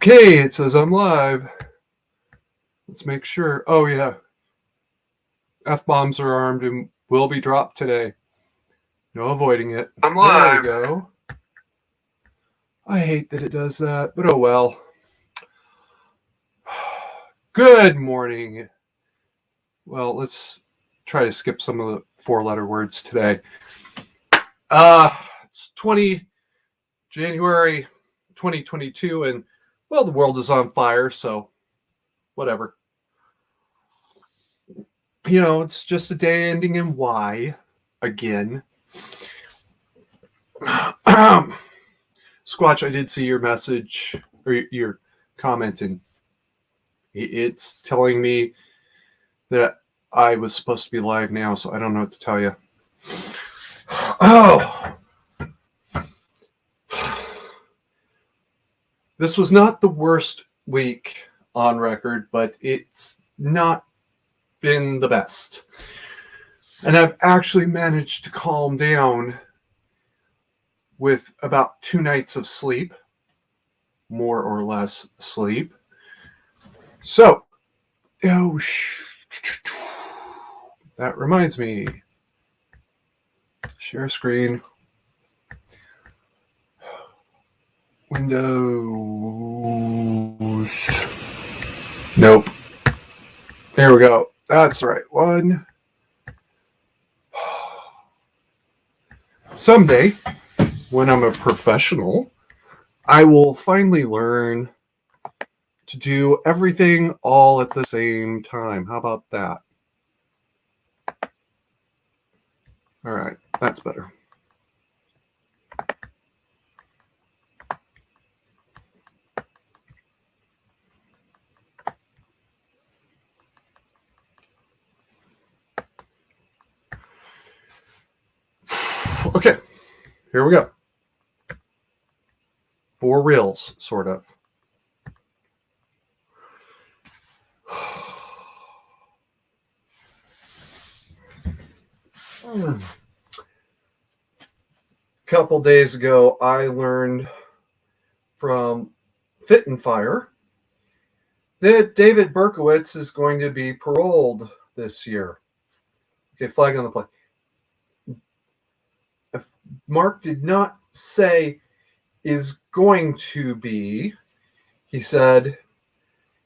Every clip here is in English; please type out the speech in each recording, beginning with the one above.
Okay, it says I'm live. Let's make sure. Oh, yeah. F-bombs are armed and will be dropped today. No avoiding it. I'm live. There we go. I hate that it does that, but oh well. Good morning. Well, let's try to skip some of the four-letter words today. It's January 2022, and well, the world is on fire, so whatever. You know, it's just a day ending in Y again. Squatch, I did see your message or your comment, and it's telling me that I was supposed to be live now, so I don't know what to tell you. Oh, this was not the worst week on record, but it's not been the best. And I've actually managed to calm down with about 2 nights of sleep, more or less sleep. So, that reminds me. Share screen. Windows. Nope. There we go. That's the right one. Someday, when I'm a professional, I will finally learn to do everything all at the same time. How about that? All right, that's better. Okay, here we go. For reals, sort of. A couple days ago, I learned from Fit and Fire that David BERKOWITZ is going to be paroled this year. Okay, flag on the play. If Mark did not say is going to be, he said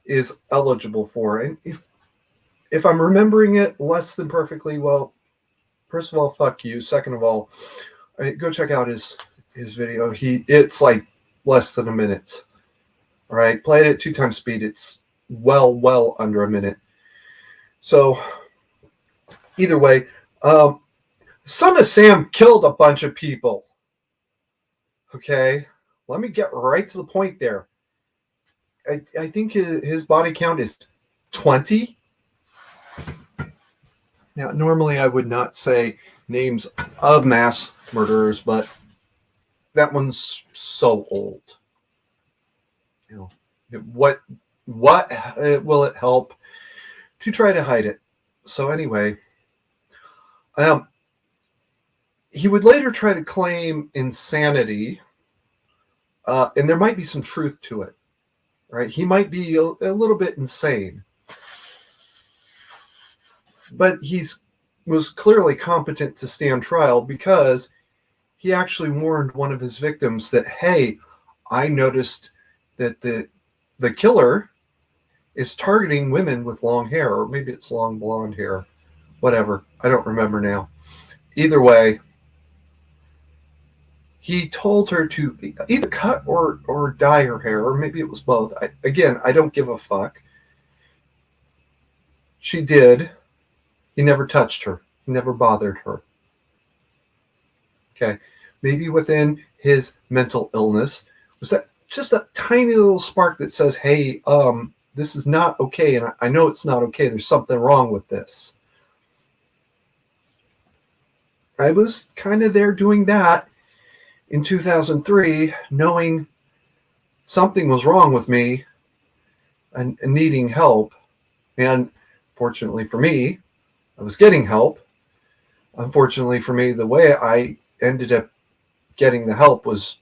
is eligible for. And if I'm remembering it less than perfectly, well, first of all, fuck you. Second of all, go check out his video. It's like less than a minute. All right, play it at 2 times speed. It's well under a minute. So either way, Son of Sam killed a bunch of people. Okay, let me get right to the point there. I think his body count is 20. Now, normally I would not say names of mass murderers, but that one's so old. You know, what will it help to try to hide it? So anyway, he would later try to claim insanity, and there might be some truth to it. Right? He might be a little bit insane, but was clearly competent to stand trial because he actually warned one of his victims that, hey, I noticed that the killer is targeting women with long hair, or maybe it's long blonde hair, whatever. I don't remember now. Either way, he told her to either cut or dye her hair, or maybe it was both. I don't give a fuck. She did. He never touched her. He never bothered her. Okay. Maybe within his mental illness was that just a tiny little spark that says, hey, this is not okay. And I know it's not okay. There's something wrong with this. I was kind of there doing that in 2003, knowing something was wrong with me and needing help. And fortunately for me, I was getting help. Unfortunately for me, the way I ended up getting the help was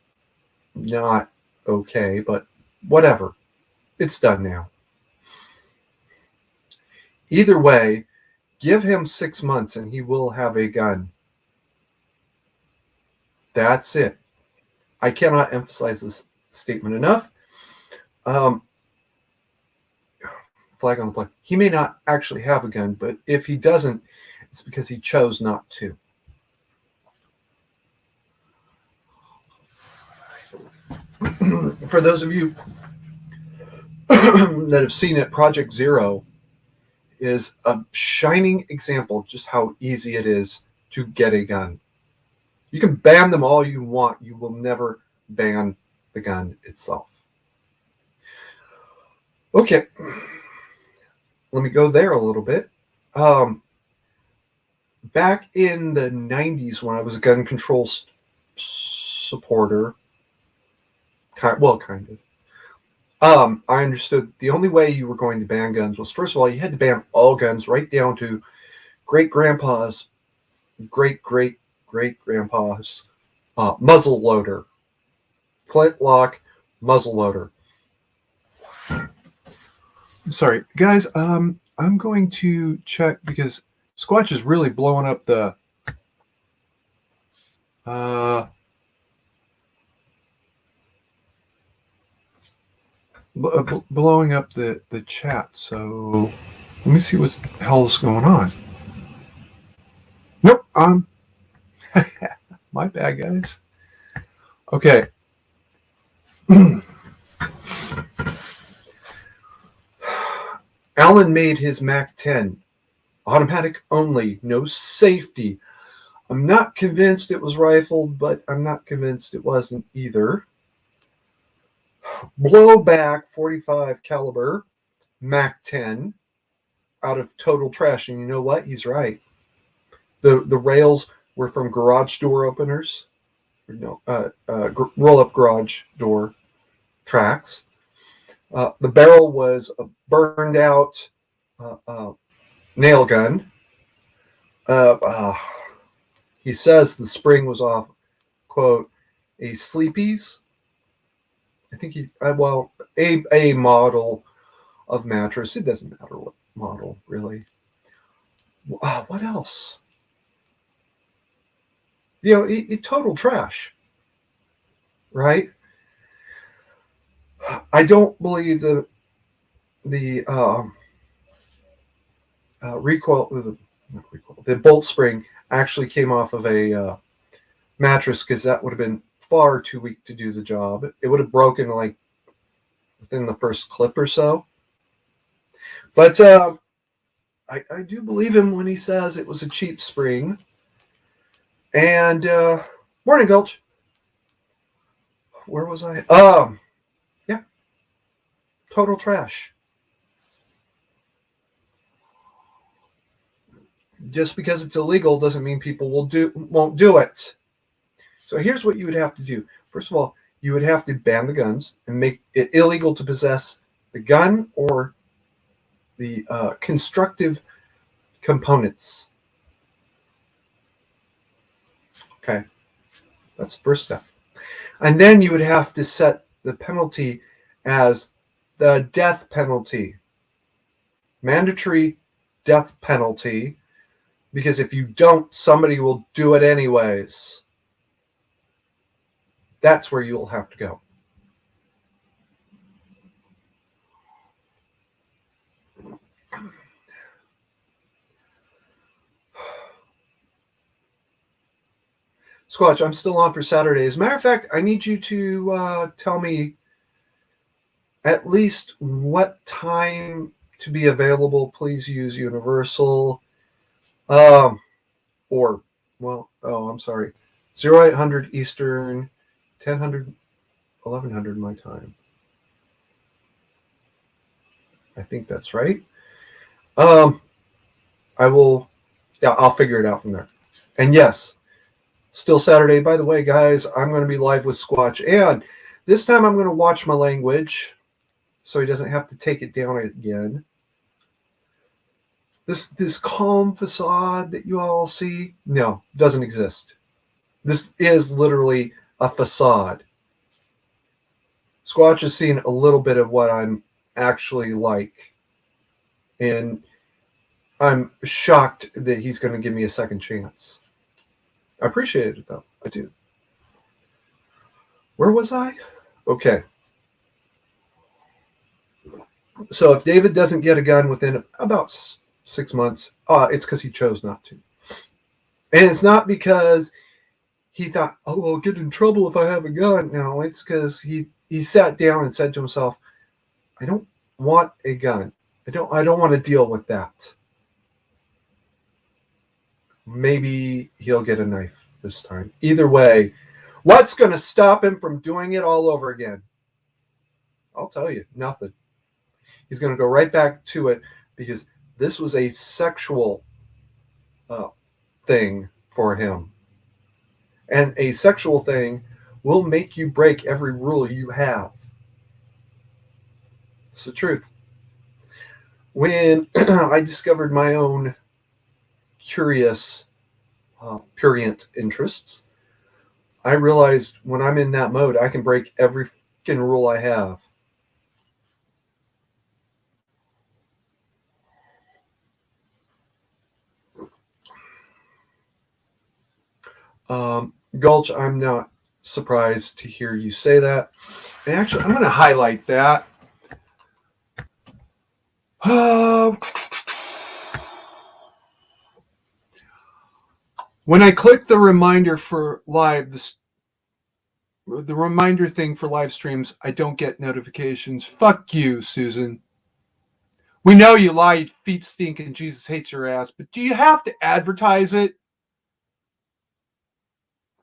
not okay, but whatever. It's done now. Either way, give him 6 months and he will have a gun. That's it. I cannot emphasize this statement enough. Flag on the play. He may not actually have a gun, but if he doesn't, it's because he chose not to. For those of you that have seen it, Project Zero is a shining example of just how easy it is to get a gun. You can ban them all you want. You will never ban the gun itself. Okay. Let me go there a little bit. Back in the 90s when I was a gun control supporter, kind of, I understood the only way you were going to ban guns was, first of all, you had to ban all guns right down to great-grandpa's, great-great-great-grandpa's muzzle loader. Flintlock muzzle loader. I'm sorry, guys. I'm going to check because Squatch is really blowing up the blowing up the chat. So let me see what the hell's going on. Nope. My bad, guys. Okay. Alan made his MAC-10 automatic only, no safety. I'm not convinced it was rifled, but I'm not convinced it wasn't either. Blowback 45 caliber MAC-10 out of total trash. And you know what? He's right. The rails were from garage door openers. Roll-up garage door tracks. The barrel was a burned out nail gun. He says the spring was off, quote, a Sleepy's. I think a model of mattress. It doesn't matter what model, really. What else? Total trash, right? I don't believe the bolt spring actually came off of a mattress, because that would have been far too weak to do the job. It would have broken like within the first clip or so. But I do believe him when he says it was a cheap spring. And morning, Gulch. Where was I? Yeah, total trash. Just because it's illegal doesn't mean people won't do it. So here's what you would have to do. First of all, you would have to ban the guns and make it illegal to possess the gun or the constructive components. Okay, that's the first step. And then you would have to set the penalty as the death penalty. Mandatory death penalty, because if you don't, somebody will do it anyways. That's where you'll have to go. Squatch, I'm still on for Saturday. As a matter of fact, I need you to tell me at least what time to be available. Please use Universal. I'm sorry. 0800 Eastern, 1000, 1100 my time. I think that's right. I'll figure it out from there. And yes, still Saturday. By the way, guys, I'm going to be live with Squatch. And this time I'm going to watch my language so he doesn't have to take it down again. This calm facade that you all see, no, doesn't exist. This is literally a facade. Squatch has seen a little bit of what I'm actually like. And I'm shocked that he's going to give me a second chance. I appreciate it, though. I do. Where was I? Okay. So if David doesn't get a gun within about 6 months, it's because he chose not to. And it's not because he thought, oh, I'll get in trouble if I have a gun. No, it's because he sat down and said to himself, I don't want a gun. I don't want to deal with that. Maybe he'll get a knife this time. Either way, what's going to stop him from doing it all over again? I'll tell you, nothing. He's going to go right back to it because this was a sexual thing for him. And a sexual thing will make you break every rule you have. It's the truth. When I discovered my own curious, prurient interests, I realized when I'm in that mode, I can break every fucking rule I have. Gulch, I'm not surprised to hear you say that. And actually, I'm going to highlight that. When I click the reminder for live, the reminder thing for live streams, I don't get notifications. Fuck you, Susan. We know you lie, your feet stink, and Jesus hates your ass, but do you have to advertise it?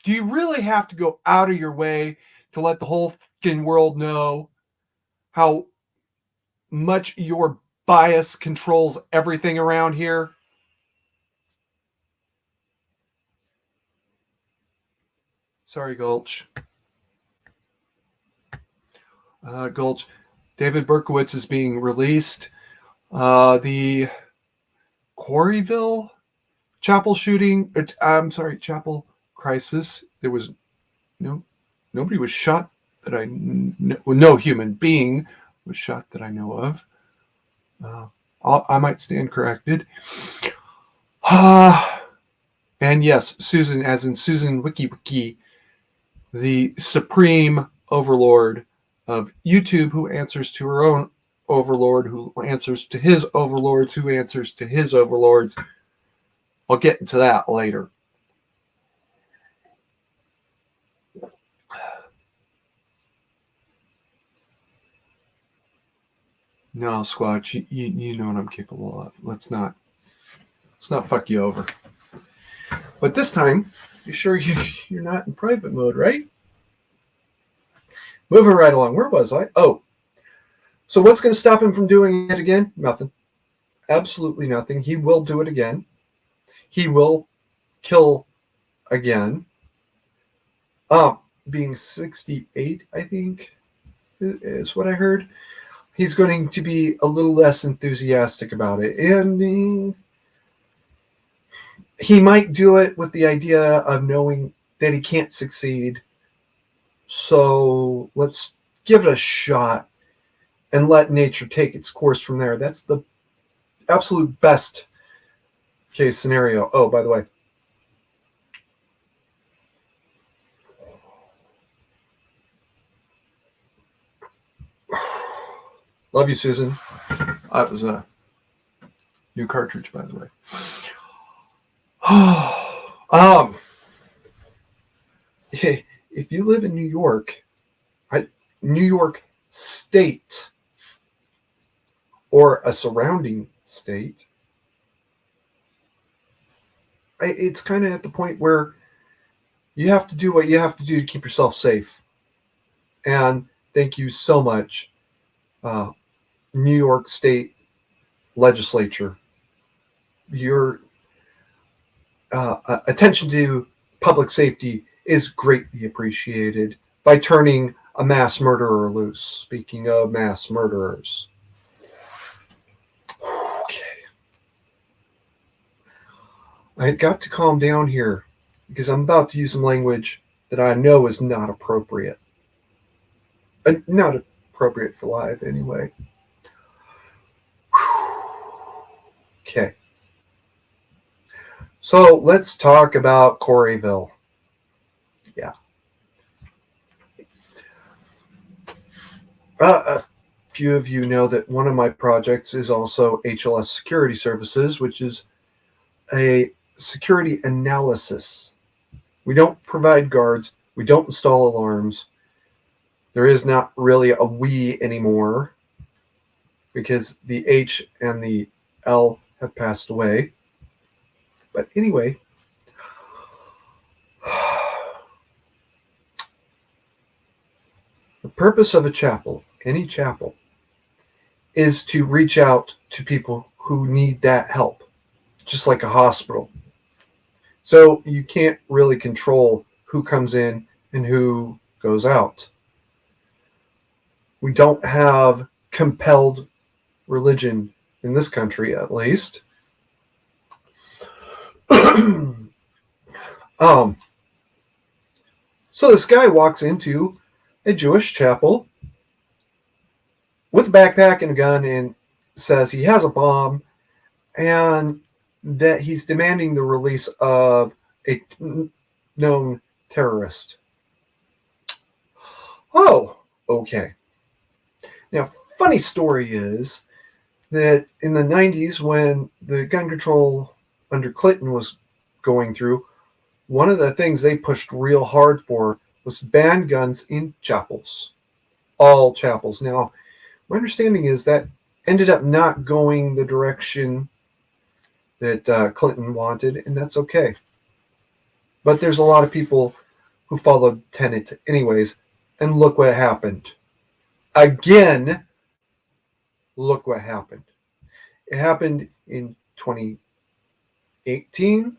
Do you really have to go out of your way to let the whole fucking world know how much your bias controls everything around here? Sorry, Gulch. Gulch. David Berkowitz is being released. The Colleyville chapel shooting. Chapel crisis. There was nobody was shot that no human being was shot that I know of. I might stand corrected. And yes, Susan, as in Susan Wiki, the supreme overlord of YouTube, who answers to her own overlord, who answers to his overlords, who answers to his overlords. I'll get into that later. No, Squatch, you know what I'm capable of. Let's not fuck you over. But this time, you sure you're not in private mode, right? Moving right along. Where was I? Oh. So what's going to stop him from doing it again? Nothing. Absolutely nothing. He will do it again. He will kill again. Being 68, I think, is what I heard. He's going to be a little less enthusiastic about it. And he might do it with the idea of knowing that he can't succeed. So let's give it a shot and let nature take its course from there. That's the absolute best case scenario. Oh, by the way. Love you, Susan. That was a new cartridge, by the way. If you live in New York, New York State, or a surrounding state, it's kind of at the point where you have to do what you have to do to keep yourself safe. And thank you so much, New York State Legislature. Your attention to public safety is greatly appreciated by turning a mass murderer loose. Speaking of mass murderers. Okay. I got to calm down here because I'm about to use some language that I know is not appropriate. Not appropriate for live anyway. Okay. So let's talk about Colleyville. Yeah. A few of you know that one of my projects is also HLS Security Services, which is a security analysis. We don't provide guards. We don't install alarms. There is not really a we anymore because the H and the L have passed away. But anyway, the purpose of a chapel, any chapel, is to reach out to people who need that help, just like a hospital. So you can't really control who comes in and who goes out. We don't have compelled religion in this country, at least. So this guy walks into a Jewish chapel with a backpack and a gun and says he has a bomb and that he's demanding the release of a known terrorist. Oh, okay. Now, funny story is that in the 90s, when the gun control under Clinton was going through, one of the things they pushed real hard for was ban guns in chapels. All chapels. Now, my understanding is that ended up not going the direction that Clinton wanted, and that's okay. But there's a lot of people who followed tenet anyways, and look what happened. Again, look what happened. It happened in 2018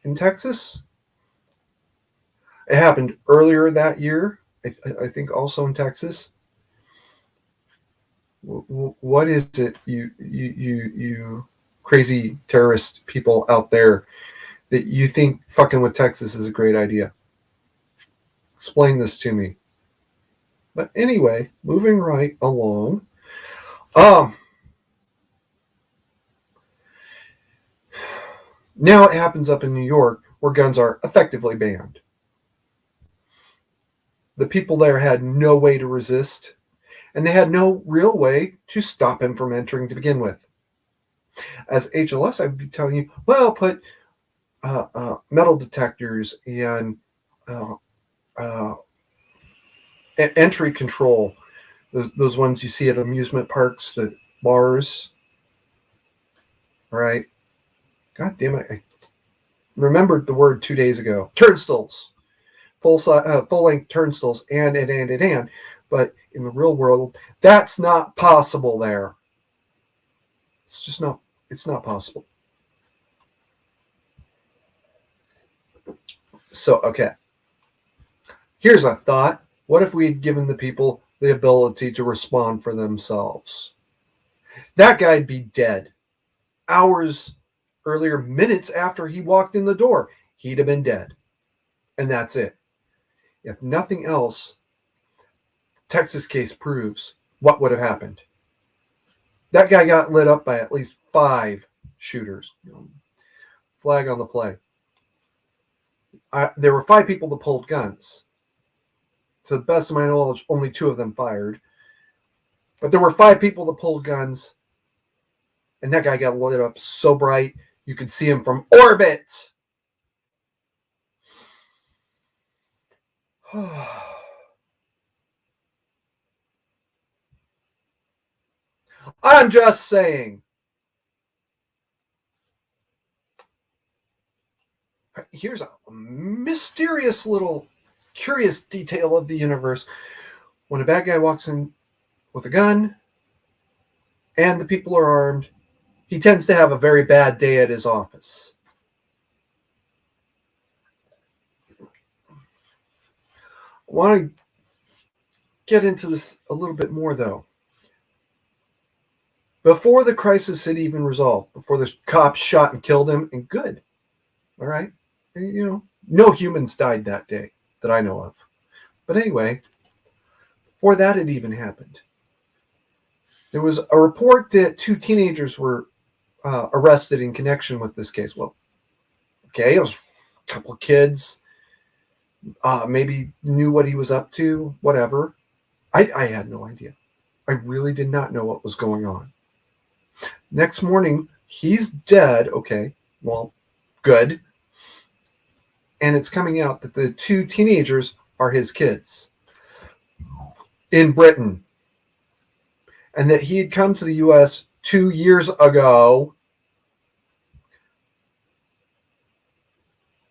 in Texas. It happened earlier that year, I think also in Texas. What is it, you crazy terrorist people out there, that you think fucking with Texas is a great idea? Explain this to me. But anyway, moving right along. Now it happens up in New York where guns are effectively banned. The people there had no way to resist, and they had no real way to stop him from entering to begin with. As HLS, I'd be telling you, well, put metal detectors and entry control, those ones you see at amusement parks, the bars, right? God damn it, I remembered the word 2 days ago. Turnstiles. Full-length turnstiles, and. But in the real world, that's not possible there. It's not possible. So, okay. Here's a thought. What if we had given the people the ability to respond for themselves? That guy'd be dead. Hours earlier, minutes after he walked in the door, he'd have been dead. And that's it. If nothing else, Texas case proves what would have happened. That guy got lit up by at least 5 shooters. Flag on the play. There were 5 people that pulled guns. To the best of my knowledge, only 2 of them fired. But there were 5 people that pulled guns, and that guy got lit up so bright you could see him from orbit. I'm just saying. Here's a mysterious little curious detail of the universe. When a bad guy walks in with a gun and the people are armed, he tends to have a very bad day at his office. I want to get into this a little bit more, though. Before the crisis had even resolved, before the cops shot and killed him, and good, all right? No humans died that day that I know of. But anyway, before that had even happened, there was a report that 2 teenagers were arrested in connection with this case. Well, okay, it was a couple of kids, maybe knew what he was up to, whatever. I had no idea. I really did not know what was going on. Next morning, he's dead. Okay, well, good. And it's coming out that the two teenagers are his kids in Britain. And that he had come to the U.S. 2 years ago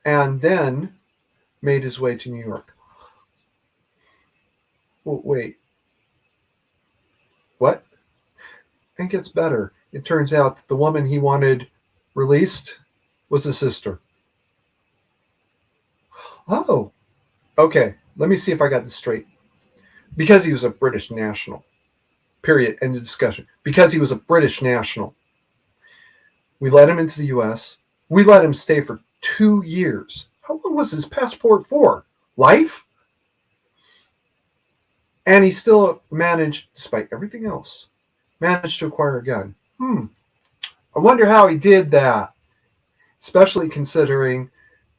and then made his way to New York. Oh, wait. What? It gets better. It turns out that the woman he wanted released was his sister. Oh, okay. Let me see if I got this straight. Because he was a British national. Period. End of discussion. Because he was a British national. We let him into the U.S. We let him stay for 2 years. How long was his passport for? Life? And he still managed, despite everything else, managed to acquire a gun. I wonder how he did that. Especially considering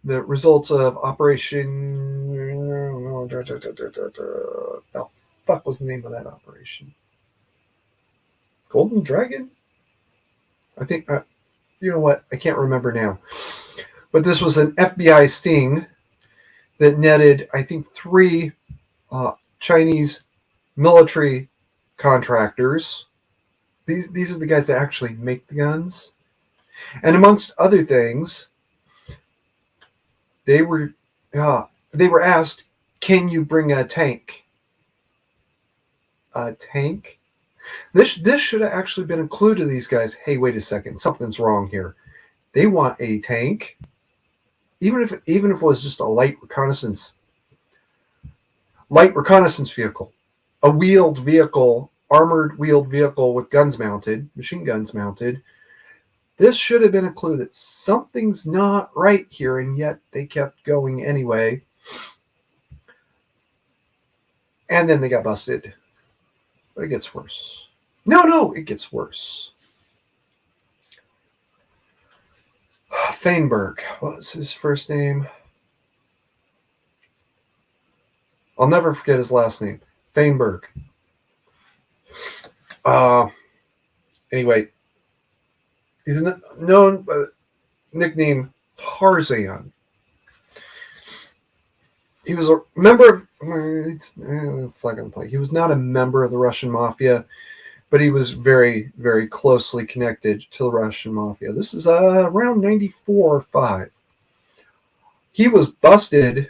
the results of Operation... the fuck was the name of that operation? Golden Dragon? I think... you know what? I can't remember now. But this was an FBI sting that netted, I think, 3 Chinese military contractors. These are the guys that actually make the guns. And amongst other things, they were asked, "Can you bring a tank?" A tank? This should have actually been included to these guys. Hey, wait a second, something's wrong here. They want a tank, even if it was just a light reconnaissance vehicle, a wheeled vehicle, armored wheeled vehicle with guns mounted, machine guns mounted. This should have been included. Something's not right here, and yet they kept going anyway. And then they got busted. But it gets worse. No, it gets worse. Feinberg. What was his first name? I'll never forget his last name. Feinberg. Anyway, he's known by the nickname Tarzan. He was a member of... He was not a member of the Russian mafia, but he was very, very closely connected to the Russian mafia. This is around 94 or 5. He was busted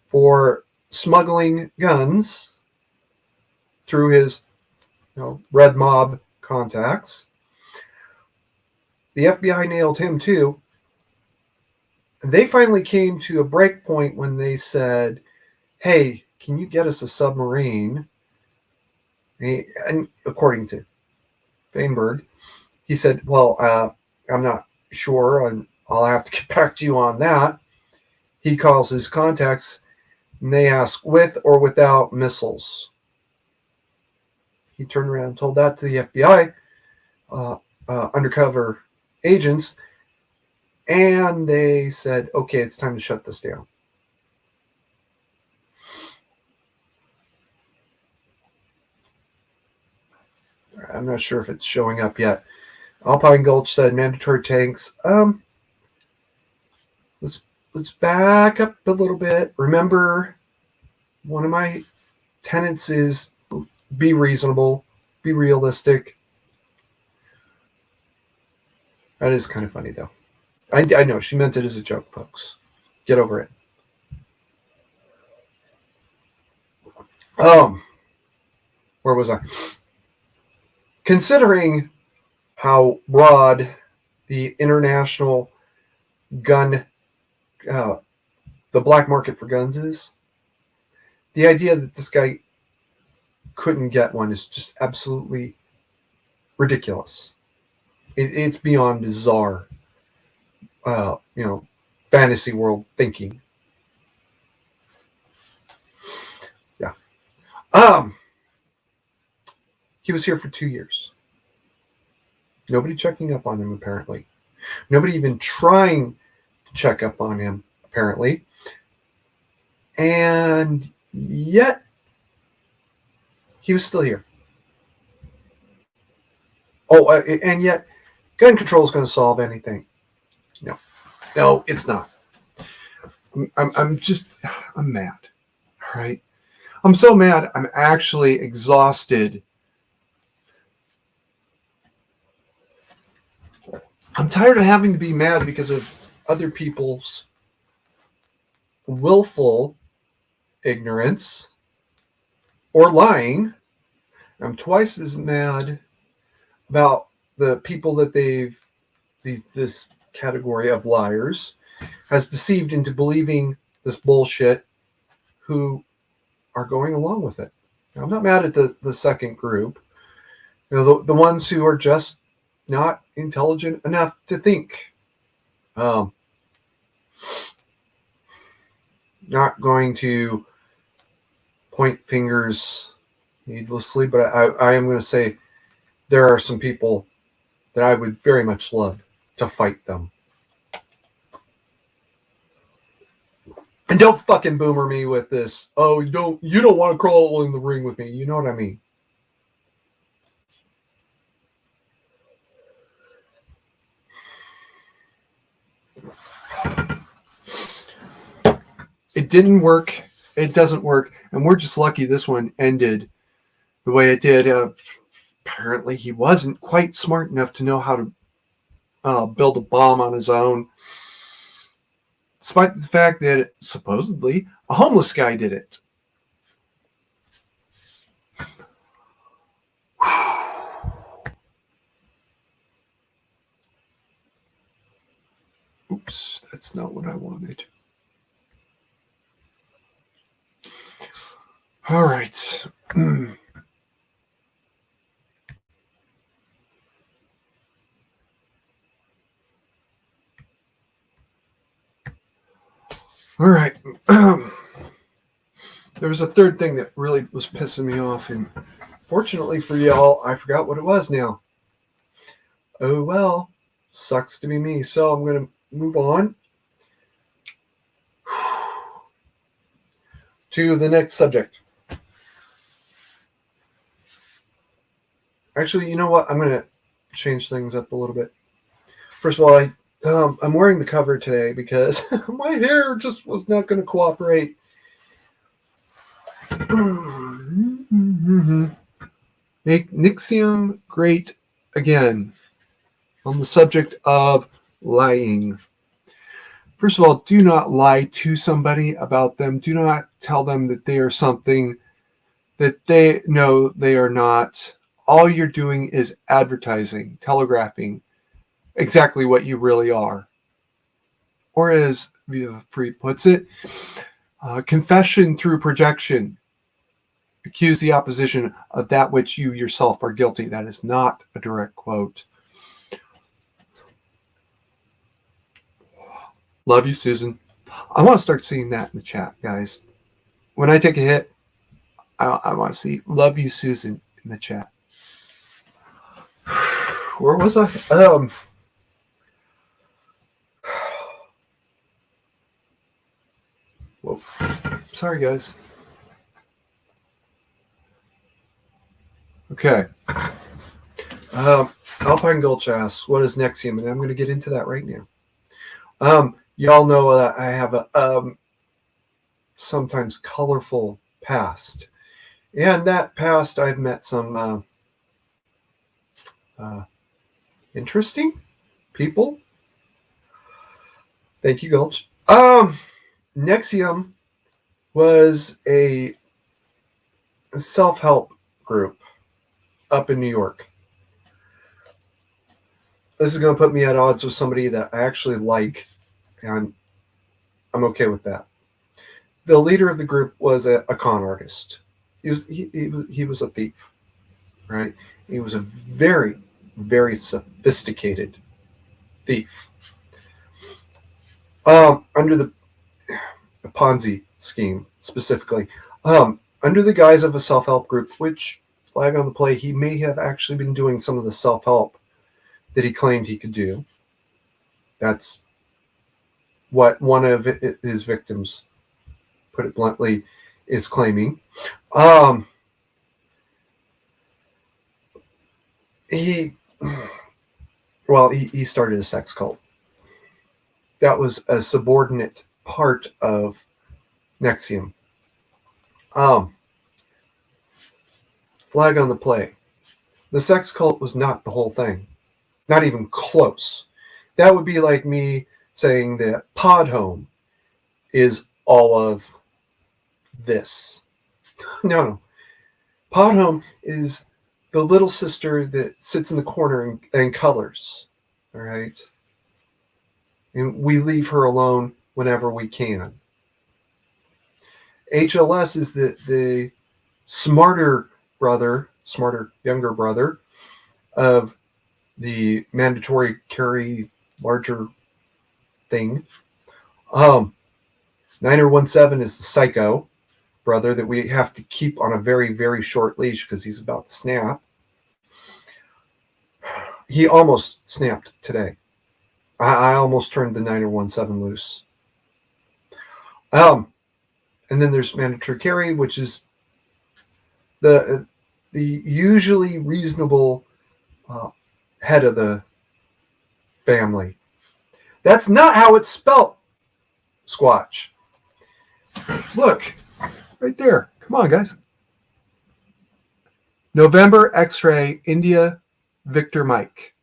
for smuggling guns through his Red Mob contacts. The FBI nailed him too. They finally came to a break point when they said, "Hey, can you get us a submarine?" And according to Feinberg, he said, "Well, I'm not sure, and I'll have to get back to you on that." He calls his contacts, and they ask, "With or without missiles?" He turned around and told that to the FBI undercover agents, and they said, "Okay, it's time to shut this down." I'm not sure if it's showing up yet. Alpine Gulch said mandatory tanks. Let's back up a little bit. Remember, one of my tenets is be reasonable, be realistic. That is kind of funny, though. I know she meant it as a joke, folks. Get over it. Where was I? Considering how broad the international gun, the black market for guns is, the idea that this guy couldn't get one is just absolutely ridiculous. It's beyond bizarre, fantasy world thinking. Yeah. He was here for 2 years. Nobody checking up on him, apparently. Nobody even trying to check up on him, apparently. And yet, he was still here. Oh, and yet, gun control is going to solve anything. No, it's not. I'm mad. All right. I'm so mad. I'm actually exhausted. I'm tired of having to be mad because of other people's willful ignorance or lying. I'm twice as mad about the people that this category of liars has deceived into believing this bullshit who are going along with it. Now, I'm not mad at the second group. The ones who are just not intelligent enough to think. Not going to point fingers needlessly, but I am going to say there are some people that I would very much love to fight them. And don't fucking boomer me with this. Oh, you don't want to crawl in the ring with me. You know what I mean? It didn't work. It doesn't work. And we're just lucky this one ended the way it did. Apparently, he wasn't quite smart enough to know how to build a bomb on his own. Despite the fact that supposedly a homeless guy did it. Oops, that's not what I wanted. All right. All right. There was a third thing that really was pissing me off, and fortunately for y'all, I forgot what it was now. Oh well, sucks to be me. So I'm going to move on to the next subject. Actually, you know what? I'm going to change things up a little bit. First of all, I'm wearing the cover today because my hair just was not going to cooperate. Make NXIVM great again on the subject of lying. First of all, do not lie to somebody about them. Do not tell them that they are something that they know they are not. All you're doing is advertising, telegraphing exactly what you really are. Or as Viva Free puts it, confession through projection. Accuse the opposition of that which you yourself are guilty. That is not a direct quote. Love you, Susan. I want to start seeing that in the chat, guys. When I take a hit, I want to see love you, Susan in the chat. Where was I? Whoa. Sorry, guys. Okay. Alpine Gulch asks, what is NXIVM? And I'm going to get into that right now. Y'all know that I have a sometimes colorful past. And that past, I've met some interesting people. Thank you, Gulch. NXIVM was a self-help group up in New York. This is going to put me at odds with somebody that I actually like, and I'm okay with that. The leader of the group was a con artist. He was a thief, right? He was a very, very sophisticated thief. Under the Ponzi scheme specifically, under the guise of a self-help group, which, flag on the play, he may have actually been doing some of the self-help that he claimed he could do. That's what one of his victims, put it bluntly, is claiming. He started a sex cult. That was a subordinate part of NXIVM. Flag on the play. The sex cult was not the whole thing. Not even close. That would be like me saying that Pod Home is all of this. No. Pod Home is the little sister that sits in the corner and colors. All right? And we leave her alone whenever we can. HLS is the smarter younger brother of the mandatory carry larger thing. 9017 is the psycho brother that we have to keep on a very, very short leash because he's about to snap. He almost snapped today. I almost turned the 9017 loose. And then there's mandatory carry, which is the usually reasonable head of the family. That's not how it's spelt, Squatch. Look, right there. Come on, guys. November X-ray, India, Victor Mike.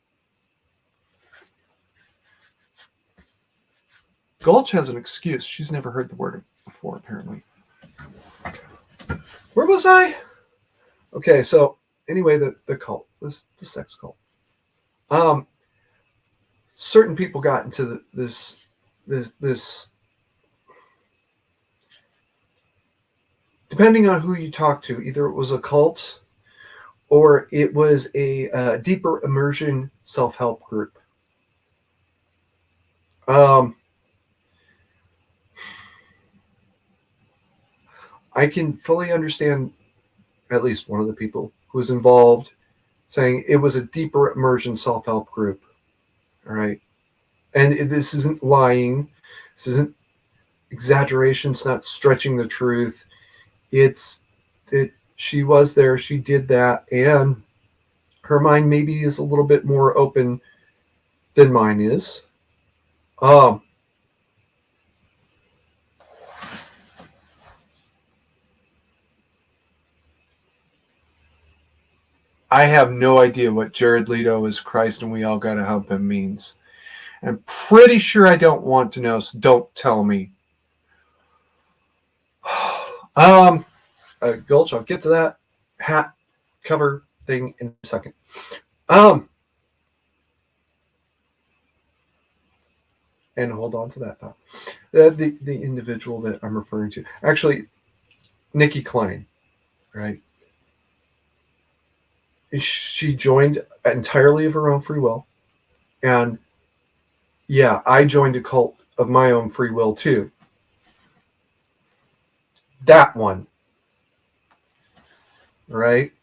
Gulch has an excuse. She's never heard the word before, apparently. Where was I? Okay, so anyway, the cult, the sex cult. Certain people got into this. Depending on who you talk to, either it was a cult or it was a deeper immersion self-help group. I can fully understand at least one of the people who was involved saying it was a deeper immersion self-help group. All right. And this isn't lying. This isn't exaggeration. It's not stretching the truth. It's that she was there. She did that. And her mind maybe is a little bit more open than mine is. I have no idea what Jared Leto is Christ and we all gotta help him means. I'm pretty sure I don't want to know, so don't tell me. Gulch, I'll get to that hat cover thing in a second. And hold on to that thought. The individual that I'm referring to, actually, Nikki Klein, right? She joined entirely of her own free will. And yeah, I joined a cult of my own free will too. That one. Right?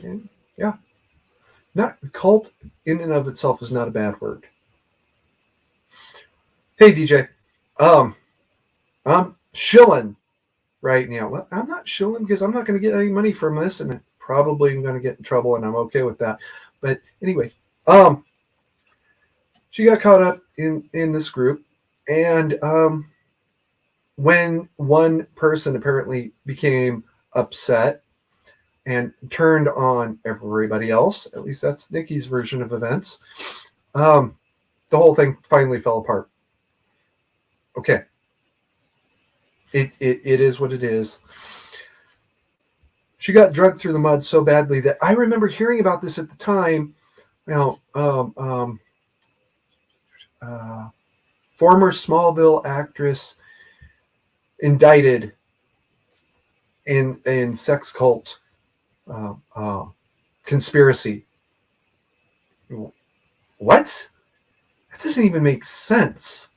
And yeah. Not cult in and of itself is not a bad word. Hey DJ. I'm shilling right now. Well, I'm not shilling because I'm not going to get any money from this, and I'm probably going to get in trouble, and I'm okay with that. But anyway, she got caught up in this group, and when one person apparently became upset and turned on everybody else, at least that's Nikki's version of events, the whole thing finally fell apart. Okay. It is what it is. She got dragged through the mud so badly that I remember hearing about this at the time. You know, former Smallville actress indicted in sex cult conspiracy. What? That doesn't even make sense.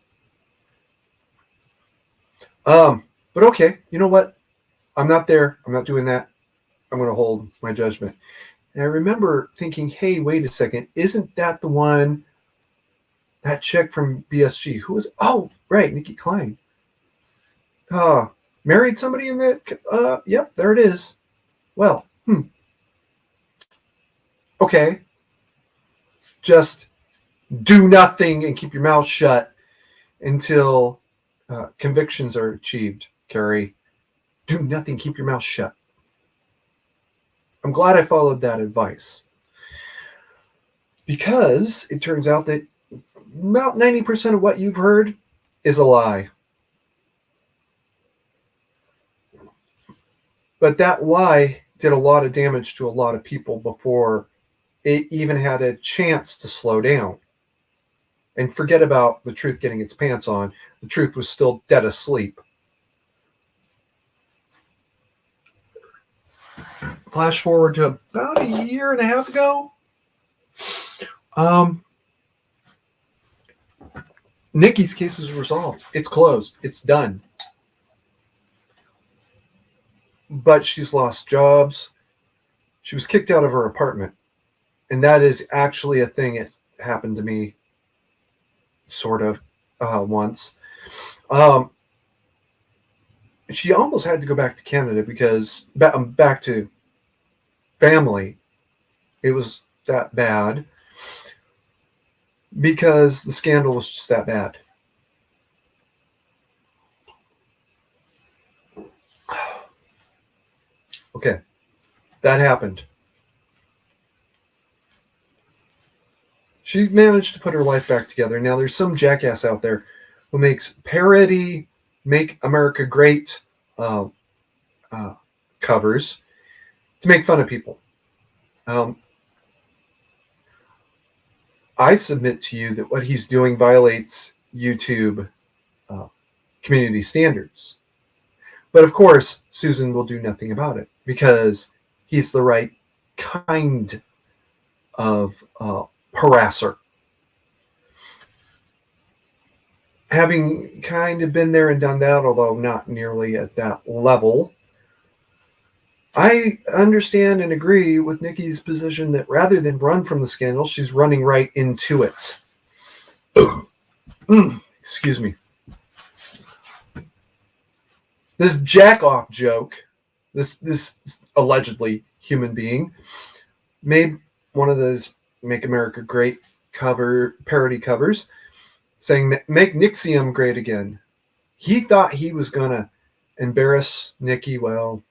But okay, you know what? I'm not there. I'm not doing that. I'm going to hold my judgment. And I remember thinking, hey, wait a second, isn't that the one, that chick from BSG? Who was, oh, right, Nikki Klein. Married somebody in that, yep, there it is. Well, okay. Just do nothing and keep your mouth shut until convictions are achieved, Carrie. Do nothing, keep your mouth shut. I'm glad I followed that advice, because it turns out that about 90% of what you've heard is a lie. But that lie did a lot of damage to a lot of people before it even had a chance to slow down. And forget about the truth getting its pants on. The truth was still dead asleep. Flash forward to about a year and a half ago. Nikki's case is resolved. It's closed. It's done. But she's lost jobs. She was kicked out of her apartment. And that is actually a thing. It happened to me sort of once. She almost had to go back to Canada because back to family. It was that bad because the scandal was just that bad. Okay, that happened. She managed to put her life back together. Now there's some jackass out there who makes parody Make America Great covers to make fun of people. I submit to you that what he's doing violates YouTube community standards. But of course, Susan will do nothing about it because he's the right kind of harasser. Having kind of been there and done that, although not nearly at that level, I understand and agree with Nikki's position that rather than run from the scandal, she's running right into it. Excuse me. This jack-off joke, this allegedly human being, made one of those Make America Great parody covers saying, make Nixium great again. He thought he was going to embarrass Nikki. Well,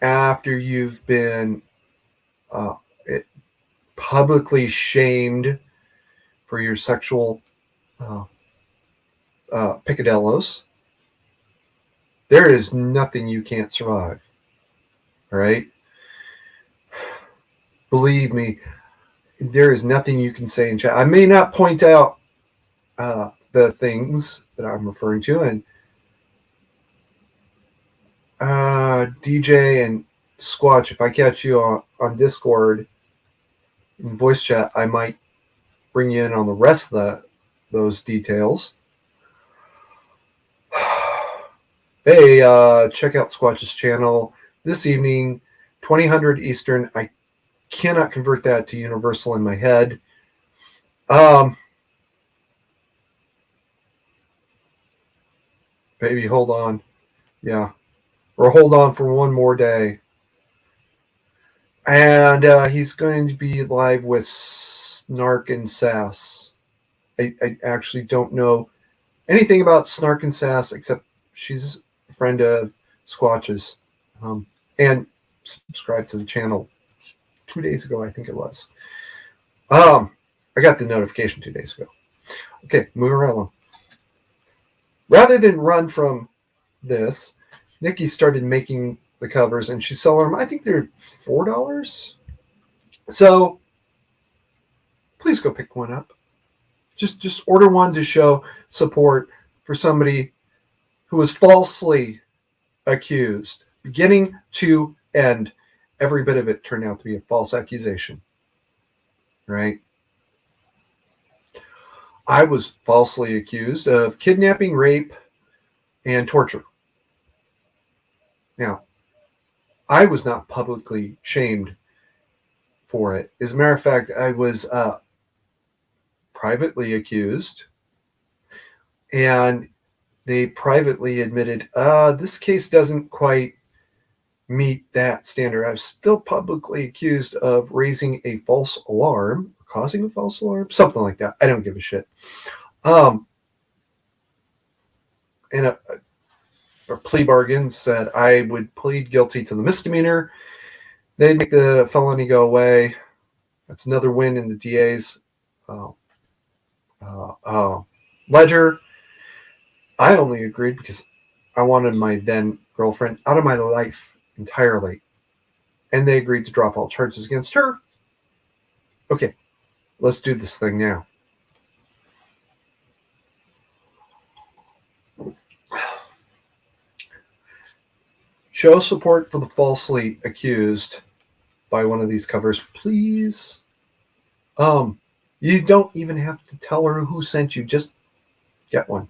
after you've been publicly shamed for your sexual picadillos, there is nothing you can't survive. All right? Believe me, there is nothing you can say in chat. I may not point out the things that I'm referring to, and DJ and Squatch, if I catch you on Discord in voice chat, I might bring you in on the rest of those details. Hey, check out Squatch's channel this evening, 2000 Eastern. I cannot convert that to universal in my head. Baby, hold on. Yeah. Or hold on for one more day. And he's going to be live with Snark and Sass. I actually don't know anything about Snark and Sass except she's a friend of Squatch's. And subscribed to the channel 2 days ago, I think it was. I got the notification 2 days ago. Okay, moving right along. Rather than run from this, Nikki started making the covers, and she's selling them. I think they're $4. So please go pick one up. Just order one to show support for somebody who was falsely accused, beginning to end. Every bit of it turned out to be a false accusation. Right? I was falsely accused of kidnapping, rape, and torture. Now, I was not publicly shamed for it. As a matter of fact, I was privately accused, and they privately admitted, this case doesn't quite meet that standard. I was still publicly accused of raising a false alarm, causing a false alarm, something like that. I don't give a shit. And a plea bargain said I would plead guilty to the misdemeanor. They'd make the felony go away. That's another win in the DA's ledger. I only agreed because I wanted my then girlfriend out of my life entirely. And they agreed to drop all charges against her. Okay, let's do this thing now. Show support for the falsely accused by one of these covers, please. You don't even have to tell her who sent you. Just get one.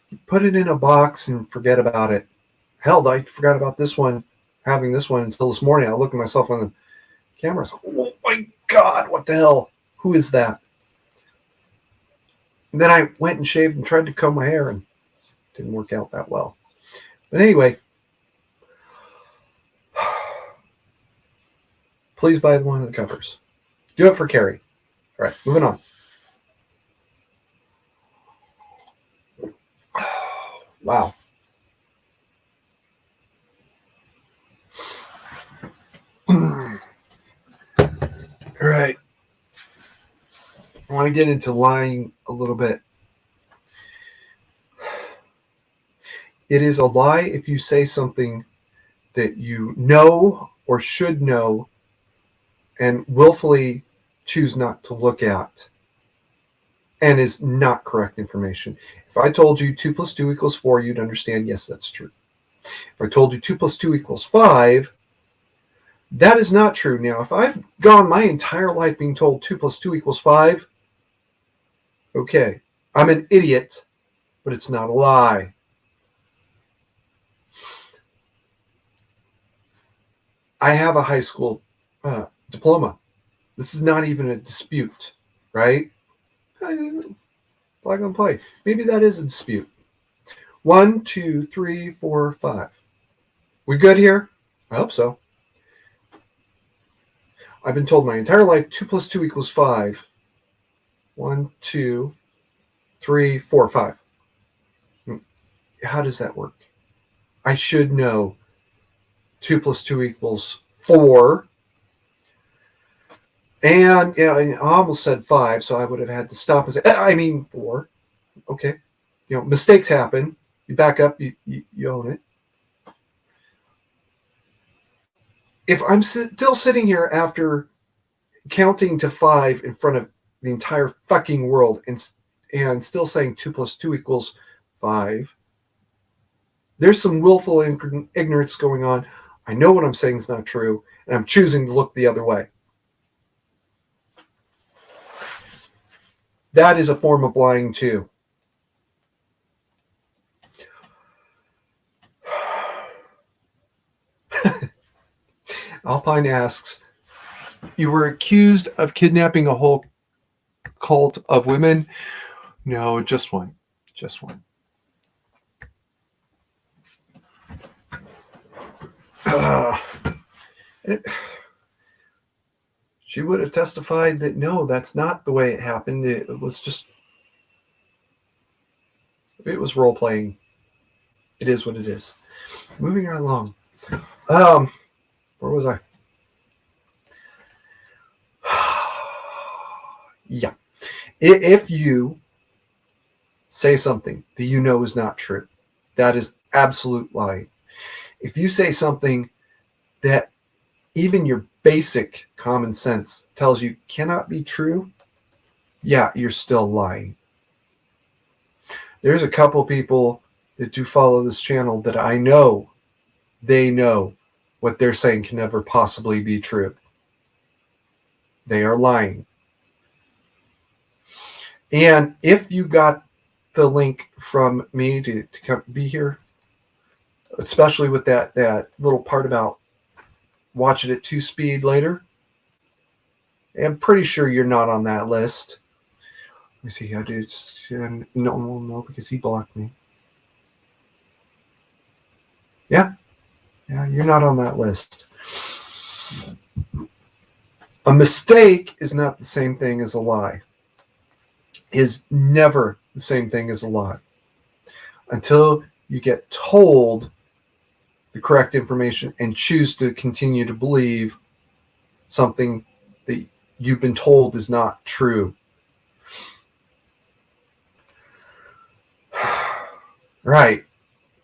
You put it in a box and forget about it. Hell, I forgot about this one, having this one until this morning. I looked at myself on the camera. Oh my God, what the hell? Who is that? And then I went and shaved and tried to comb my hair, and it didn't work out that well. But anyway, please buy one of the covers. Do it for Carrie. All right, moving on. Wow. All right. I want to get into lying a little bit. It is a lie if you say something that you know or should know and willfully choose not to look at and is not correct information. If I told you 2 + 2 = 4, you'd understand, yes, that's true. If I told you 2 + 2 = 5, that is not true. Now, if I've gone my entire life being told 2 + 2 = 5, okay, I'm an idiot, but it's not a lie. I have a high school diploma. This is not even a dispute, right? Flag on play. Maybe that is a dispute. 1, 2, 3, 4, 5. We good here? I hope so. I've been told my entire life 2 + 2 = 5. 1, 2, 3, 4, 5. How does that work? I should know 2 + 2 = 4. And yeah, I almost said 5, so I would have had to stop and say, I mean 4. Okay. You know, mistakes happen. You back up, you own it. If I'm still sitting here after counting to 5 in front of the entire fucking world and still saying 2 + 2 = 5, there's some willful ignorance going on. I know what I'm saying is not true, and I'm choosing to look the other way. That is a form of lying too. Alpine asks, you were accused of kidnapping a whole cult of women? No, just one. Just one. She would have testified that no, that's not the way it happened. It was role playing. It is what it is. Moving right along. Where was I? Yeah. If you say something that you know is not true, that is absolute lying. If you say something that even your basic common sense tells you cannot be true, yeah, you're still lying. There's a couple people that do follow this channel that I know they know what they're saying can never possibly be true. They are lying. And if you got the link from me to come be here, especially with that little part about watch it at 2 speed later. I'm pretty sure you're not on that list. Let me see how to do. No, because he blocked me. Yeah, you're not on that list. A mistake is not the same thing as a lie. Is never the same thing as a lie. Until you get told the correct information and choose to continue to believe something that you've been told is not true. Right.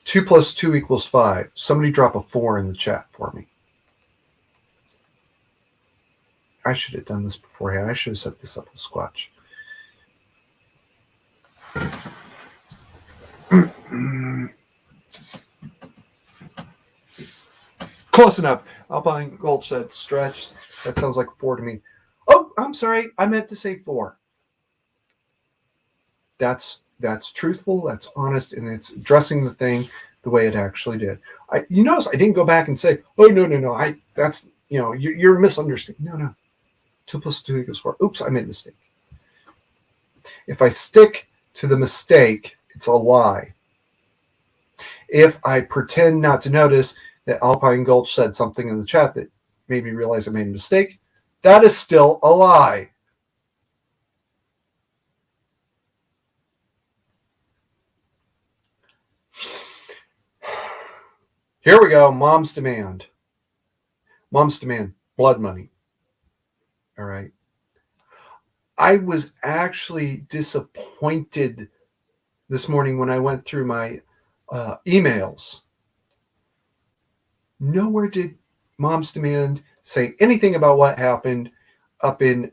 2 + 2 = 5. Somebody drop a 4 in the chat for me. I should have done this beforehand. I should have set this up with Squatch. Close enough. Alpine Gold said stretch. That sounds like 4 to me. Oh, I'm sorry. I meant to say 4. That's truthful. That's honest, and it's addressing the thing the way it actually did. You notice I didn't go back and say, oh no. That's you're misunderstanding. No. 2 + 2 = 4. Oops, I made a mistake. If I stick to the mistake, it's a lie. If I pretend not to notice that Alpine Gulch said something in the chat that made me realize I made a mistake, that is still a lie. Here we go. Mom's demand. Blood money. All right. I was actually disappointed this morning when I went through my emails. Nowhere did Mom's Demand say anything about what happened up in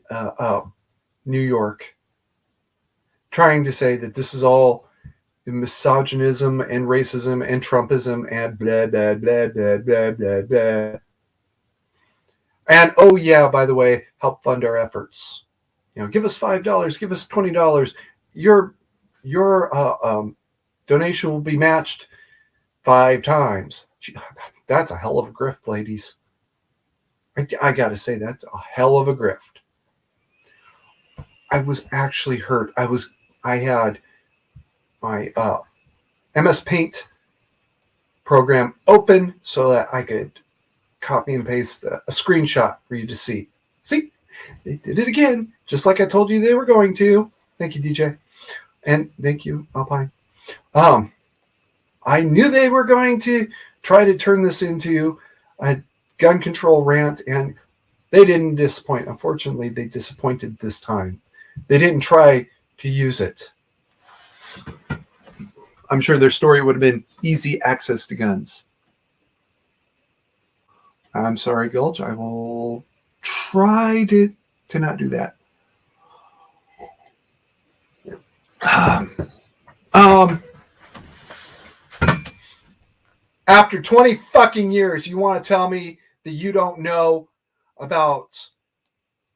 New York, trying to say that this is all misogynism and racism and Trumpism and blah, blah, blah, blah, blah, blah, blah. And, oh, yeah, by the way, help fund our efforts. Give us $5, give us $20. Your donation will be matched 5 times. Gee, that's a hell of a grift, ladies. I got to say, that's a hell of a grift. I was actually hurt. I had my MS Paint program open so that I could copy and paste a screenshot for you to see. See, they did it again, just like I told you they were going to. Thank you, DJ. And thank you, Alpine. I knew they were going to try to turn this into a gun control rant, and they didn't disappoint. Unfortunately, they disappointed this time. They didn't try to use it. I'm sure their story would have been easy access to guns. I'm sorry, Gulch. I will try to not do that. After 20 fucking years, you want to tell me that you don't know about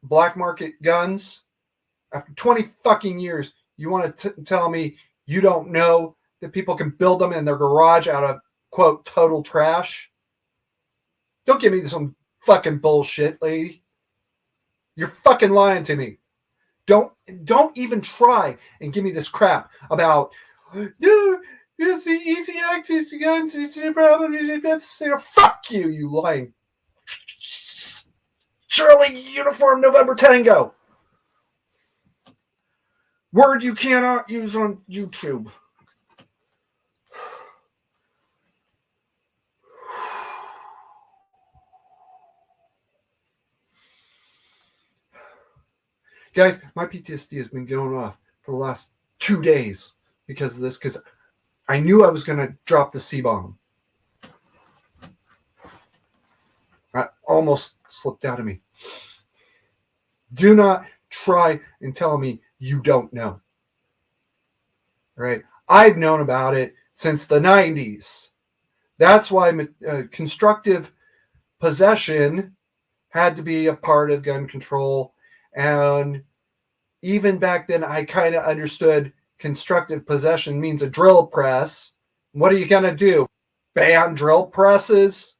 black market guns? After 20 fucking years, you want to tell me you don't know that people can build them in their garage out of, quote, total trash? Don't give me some fucking bullshit, lady. You're fucking lying to me. Don't even try and give me this crap about, no, it's the easy access to guns. It's a problem. Fuck you, you lying. Charlie Uniform November Tango. Word you cannot use on YouTube. Guys, my PTSD has been going off for the last 2 days because of this, because I knew I was going to drop the C-bomb. That almost slipped out of me. Do not try and tell me you don't know. All right? I've known about it since the 90s. That's why constructive possession had to be a part of gun control. And even back then, I kind of understood constructive possession means a drill press. What are you going to do? Ban drill presses?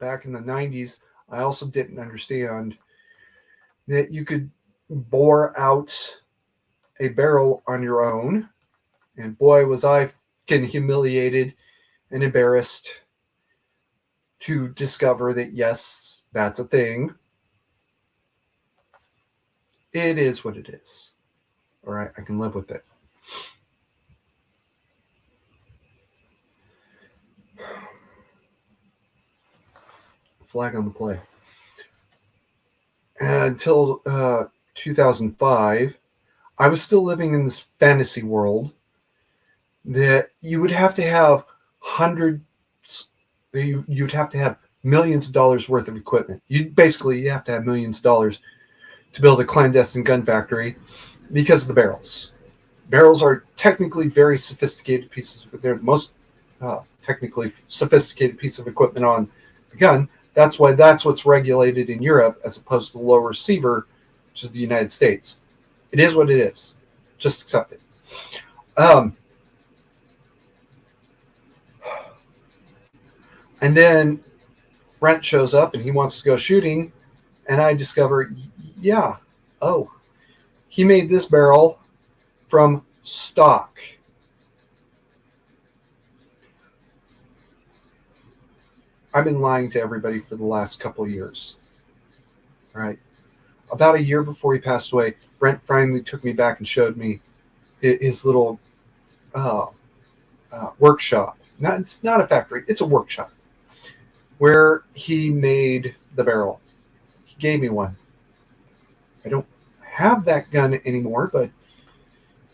back in the 90s, I also didn't understand that you could bore out a barrel on your own. And boy, was I getting humiliated and embarrassed to discover that, yes, that's a thing. It is what it is. All right, I can live with it. Flag on the play. Until 2005, I was still living in this fantasy world that you would have to have you'd have to have millions of dollars worth of equipment. You have to have millions of dollars to build a clandestine gun factory because of the barrels. Barrels are technically very sophisticated pieces. They're the most technically sophisticated piece of equipment on the gun. That's what's regulated in Europe as opposed to the low receiver, which is the United States. It is what it is. Just accept it. And then Brent shows up and he wants to go shooting, and I discover, he made this barrel from stock. I've been lying to everybody for the last couple of years. Right? About a year before he passed away, Brent finally took me back and showed me his little workshop. It's not a factory, it's a workshop where he made the barrel. He gave me one. I don't have that gun anymore, but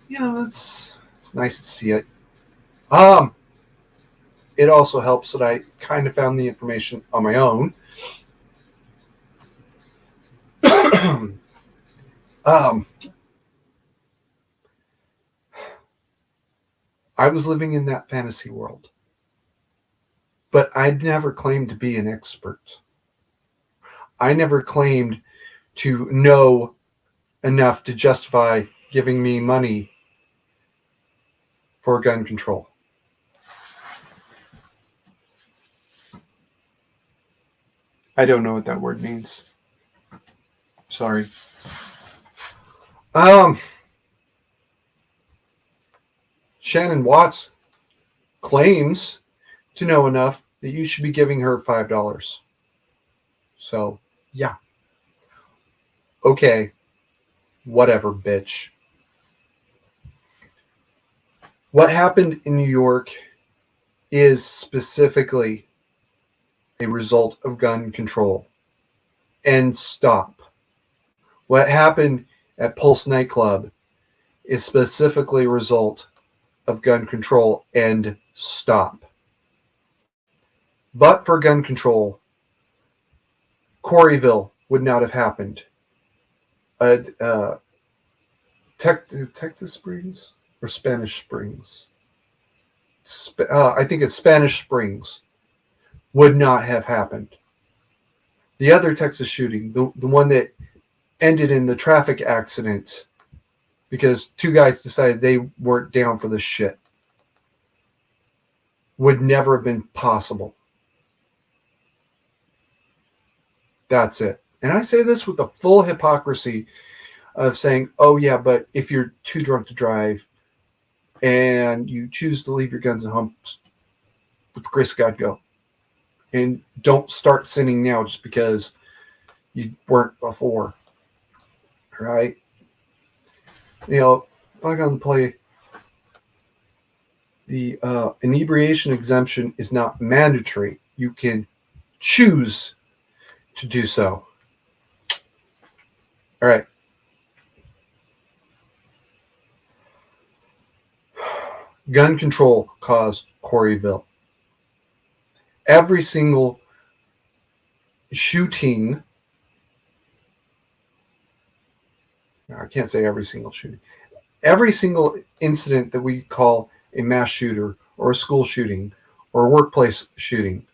it's nice to see it. It also helps that I kind of found the information on my own. I was living in that fantasy world, but I never claimed to be an expert. I never claimed to know enough to justify giving me money for gun control. I don't know what that word means. Sorry. Shannon Watts claims to know enough that you should be giving her $5. So, yeah. Okay. Whatever, bitch. What happened in New York is specifically a result of gun control. And stop. What happened at Pulse nightclub is specifically a result of gun control, and stop. But for gun control, Colleyville would not have happened. Texas Springs or Spanish Springs? I think it's Spanish Springs would not have happened. The other Texas shooting, the one that ended in the traffic accident because two guys decided they weren't down for this shit, would never have been possible. That's it. And I say this with the full hypocrisy of saying, oh yeah, but if you're too drunk to drive and you choose to leave your guns at home, with the grace of God, go. And don't start sinning now just because you weren't before. Right? Flag on the play, the inebriation exemption is not mandatory. You can choose to do so. All right. Gun control caused Colleyville. Every single shooting, I can't say every single shooting, every single incident that we call a mass shooter or a school shooting or a workplace shooting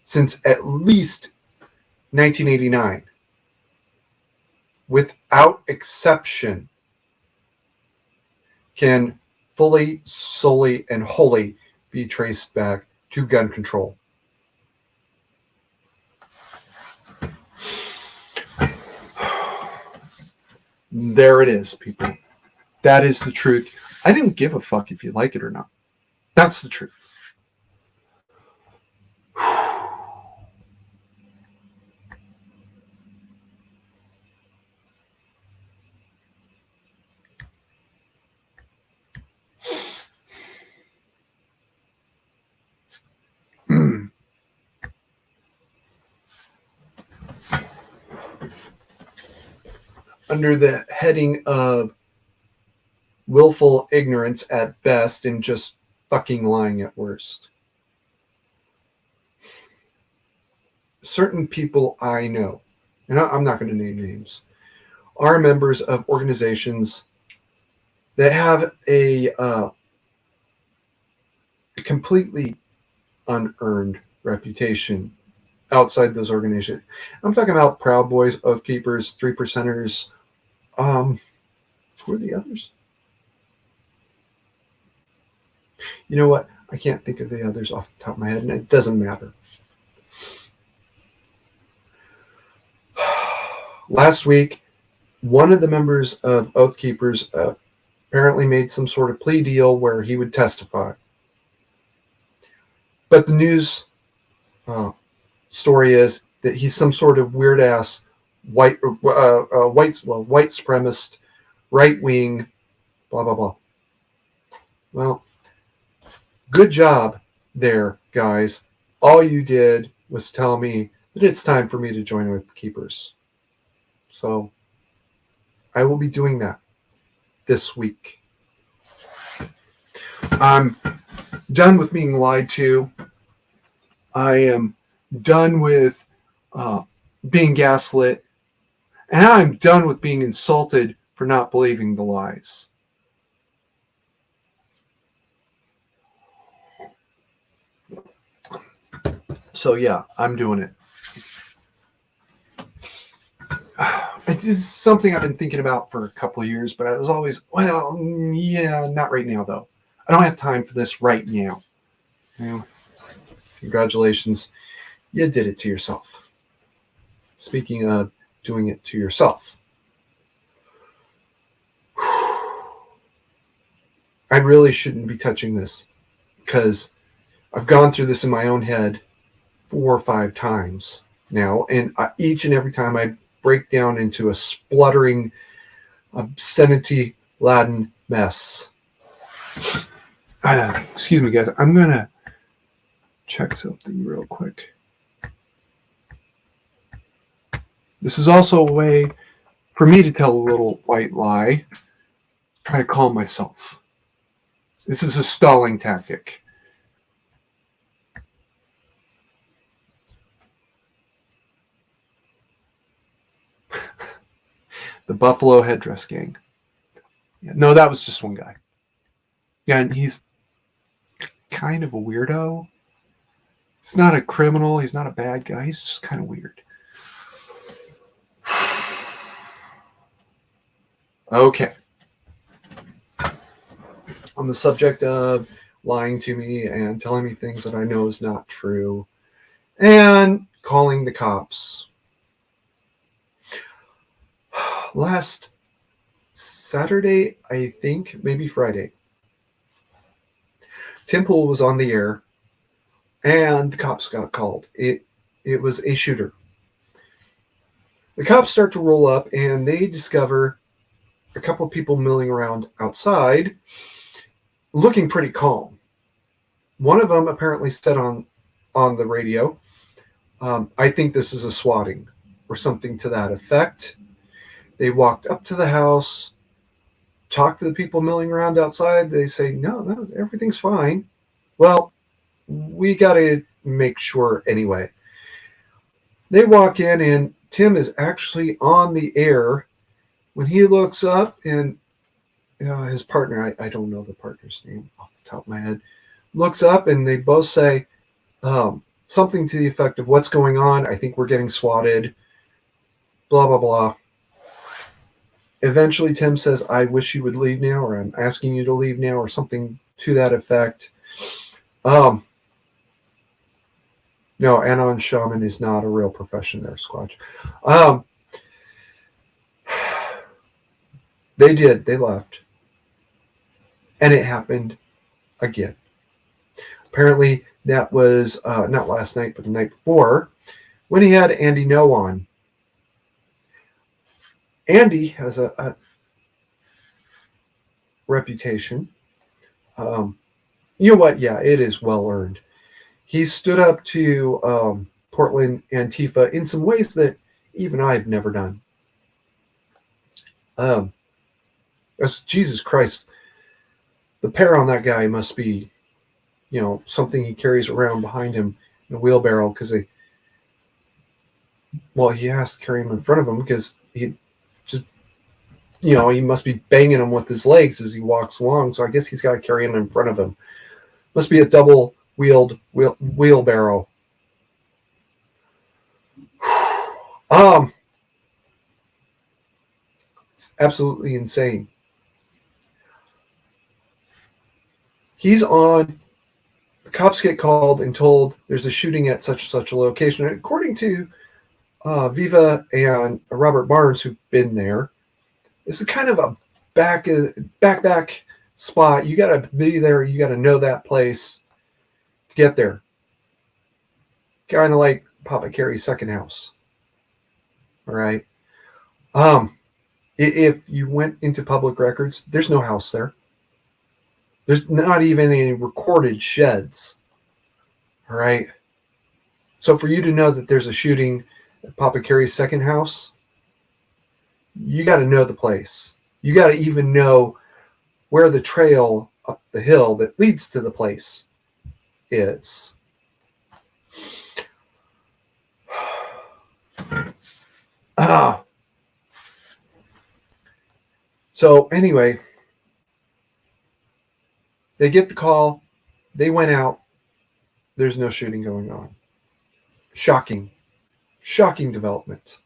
since at least 1989, without exception, can fully, solely, and wholly be traced back to gun control. There it is, people. That is the truth. I didn't give a fuck if you like it or not. That's the truth. Under the heading of willful ignorance at best and just fucking lying at worst. Certain people I know, and I'm not going to name names, are members of organizations that have a completely unearned reputation outside those organizations. I'm talking about Proud Boys, Oath Keepers, 3 Percenters. Who are the others? You know what? I can't think of the others off the top of my head, and it doesn't matter. Last week, one of the members of Oath Keepers apparently made some sort of plea deal where he would testify. But the news story is that he's some sort of weird ass white supremacist, right wing, blah blah blah. Well, good job there, guys. All you did was tell me that it's time for me to join with Keepers. So I will be doing that this week. I'm done with being lied to. I am done with being gaslit. And I'm done with being insulted for not believing the lies. So yeah, I'm doing it. It's something I've been thinking about for a couple of years, but I was always, well, yeah, not right now though. I don't have time for this right now. Well, congratulations. You did it to yourself. Speaking of doing it to yourself, I really shouldn't be touching this because I've gone through this in my own head 4 or 5 times now, and each and every time I break down into a spluttering, obscenity-laden mess. Excuse me, guys. I'm going to check something real quick. This is also a way for me to tell a little white lie. Try to calm myself. This is a stalling tactic. The Buffalo Headdress Gang. Yeah, no, that was just one guy. Yeah, and he's kind of a weirdo. He's not a criminal. He's not a bad guy. He's just kind of weird. Okay. On the subject of lying to me and telling me things that I know is not true and calling the cops. Last Saturday, I think, maybe Friday, Tim Pool was on the air and the cops got called. It was a shooter. The cops start to roll up and they discover a couple of people milling around outside looking pretty calm. One of them apparently said on the radio, I think this is a swatting or something to that effect. They walked up to the house, talked to the people milling around outside. They say, no, everything's fine. Well, we got to make sure anyway. They walk in and Tim is actually on the air. When he looks up and his partner, I don't know the partner's name off the top of my head, looks up and they both say something to the effect of, what's going on? I think we're getting swatted, blah, blah, blah. Eventually, Tim says, I wish you would leave now, or I'm asking you to leave now, or something to that effect. No, Anon Shaman is not a real profession there, Squatch. They did. They left. And it happened again. Apparently, that was not last night, but the night before, when he had Andy No on. Andy has a reputation. You know what? Yeah, it is well earned. He stood up to Portland Antifa in some ways that even I've never done. Jesus Christ, the pear on that guy must be, something he carries around behind him in a wheelbarrow, because he has to carry him in front of him because he just, he must be banging him with his legs as he walks along. So I guess he's got to carry him in front of him. Must be a double-wheeled wheelbarrow. It's absolutely insane. He's on. The cops get called and told there's a shooting at such and such a location. And according to Viva and Robert Barnes, who've been there, this is kind of a back spot. You got to be there. You got to know that place to get there. Kind of like Papa Carey's second house. All right. If you went into public records, there's no house there. There's not even any recorded sheds. All right. So for you to know that there's a shooting at Papa Carey's second house, you got to know the place. You got to even know where the trail up the hill that leads to the place is. So anyway, they get the call. They went out. There's no shooting going on. Shocking development.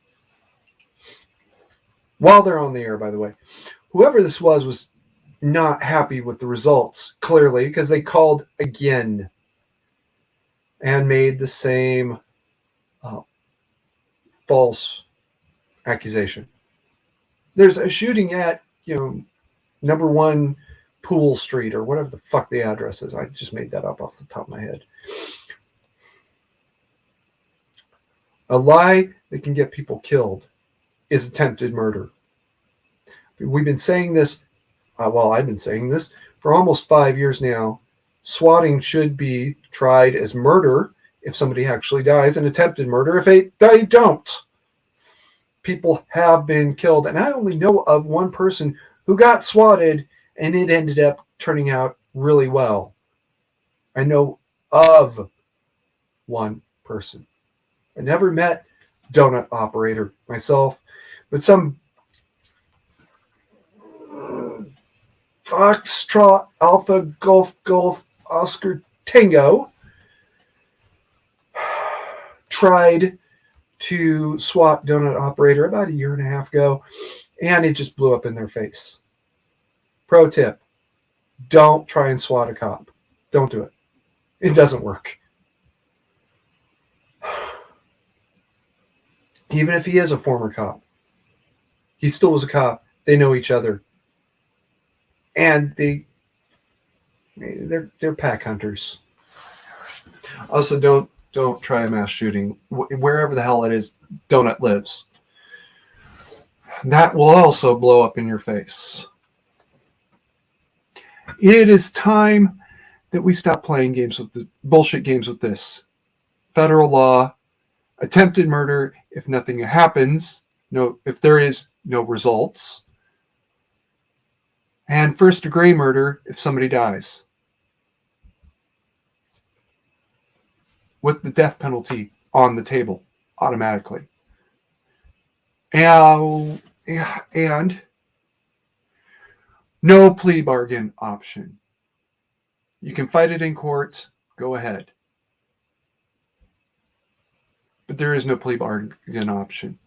While they're on the air, by the way, whoever this was not happy with the results, clearly, because they called again and made the same false accusation. There's a shooting at, number 1 Pool Street, or whatever the fuck the address is. I just made that up off the top of my head. A lie that can get people killed is attempted murder. We've been saying this, I've been saying this for almost 5 years now. Swatting should be tried as murder if somebody actually dies, and attempted murder if they don't. People have been killed, and I only know of one person who got swatted and it ended up turning out really well. I know of one person. I never met donut operator myself, but some Foxtrot Alpha Golf Oscar Tango tried to swat donut operator about a year and a half ago, and it just blew up in their face. Pro tip: don't try and swat a cop. Don't do it. It doesn't work. Even if he is a former cop, he still was a cop. They know each other, and they're pack hunters. Also, don't try a mass shooting wherever the hell it is Donut lives. That will also blow up in your face. It is time that we stop playing games with the bullshit games with this. Federal law, attempted murder if nothing happens, if there is no results, and first-degree murder if somebody dies, with the death penalty on the table automatically. And no plea bargain option. You can fight it in court, go ahead. But there is no plea bargain option.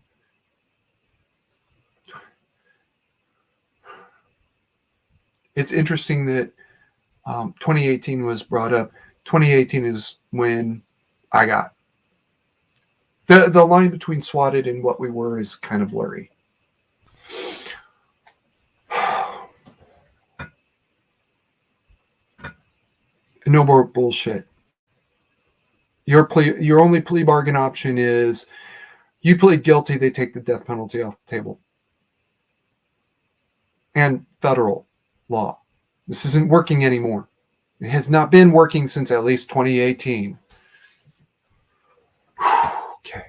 It's interesting that 2018 was brought up. 2018 is when I got. The line between swatted and what we were is kind of blurry. No more bullshit. Your only plea bargain option is you plead guilty, they take the death penalty off the table. And federal law. This isn't working anymore. It has not been working since at least 2018. Okay.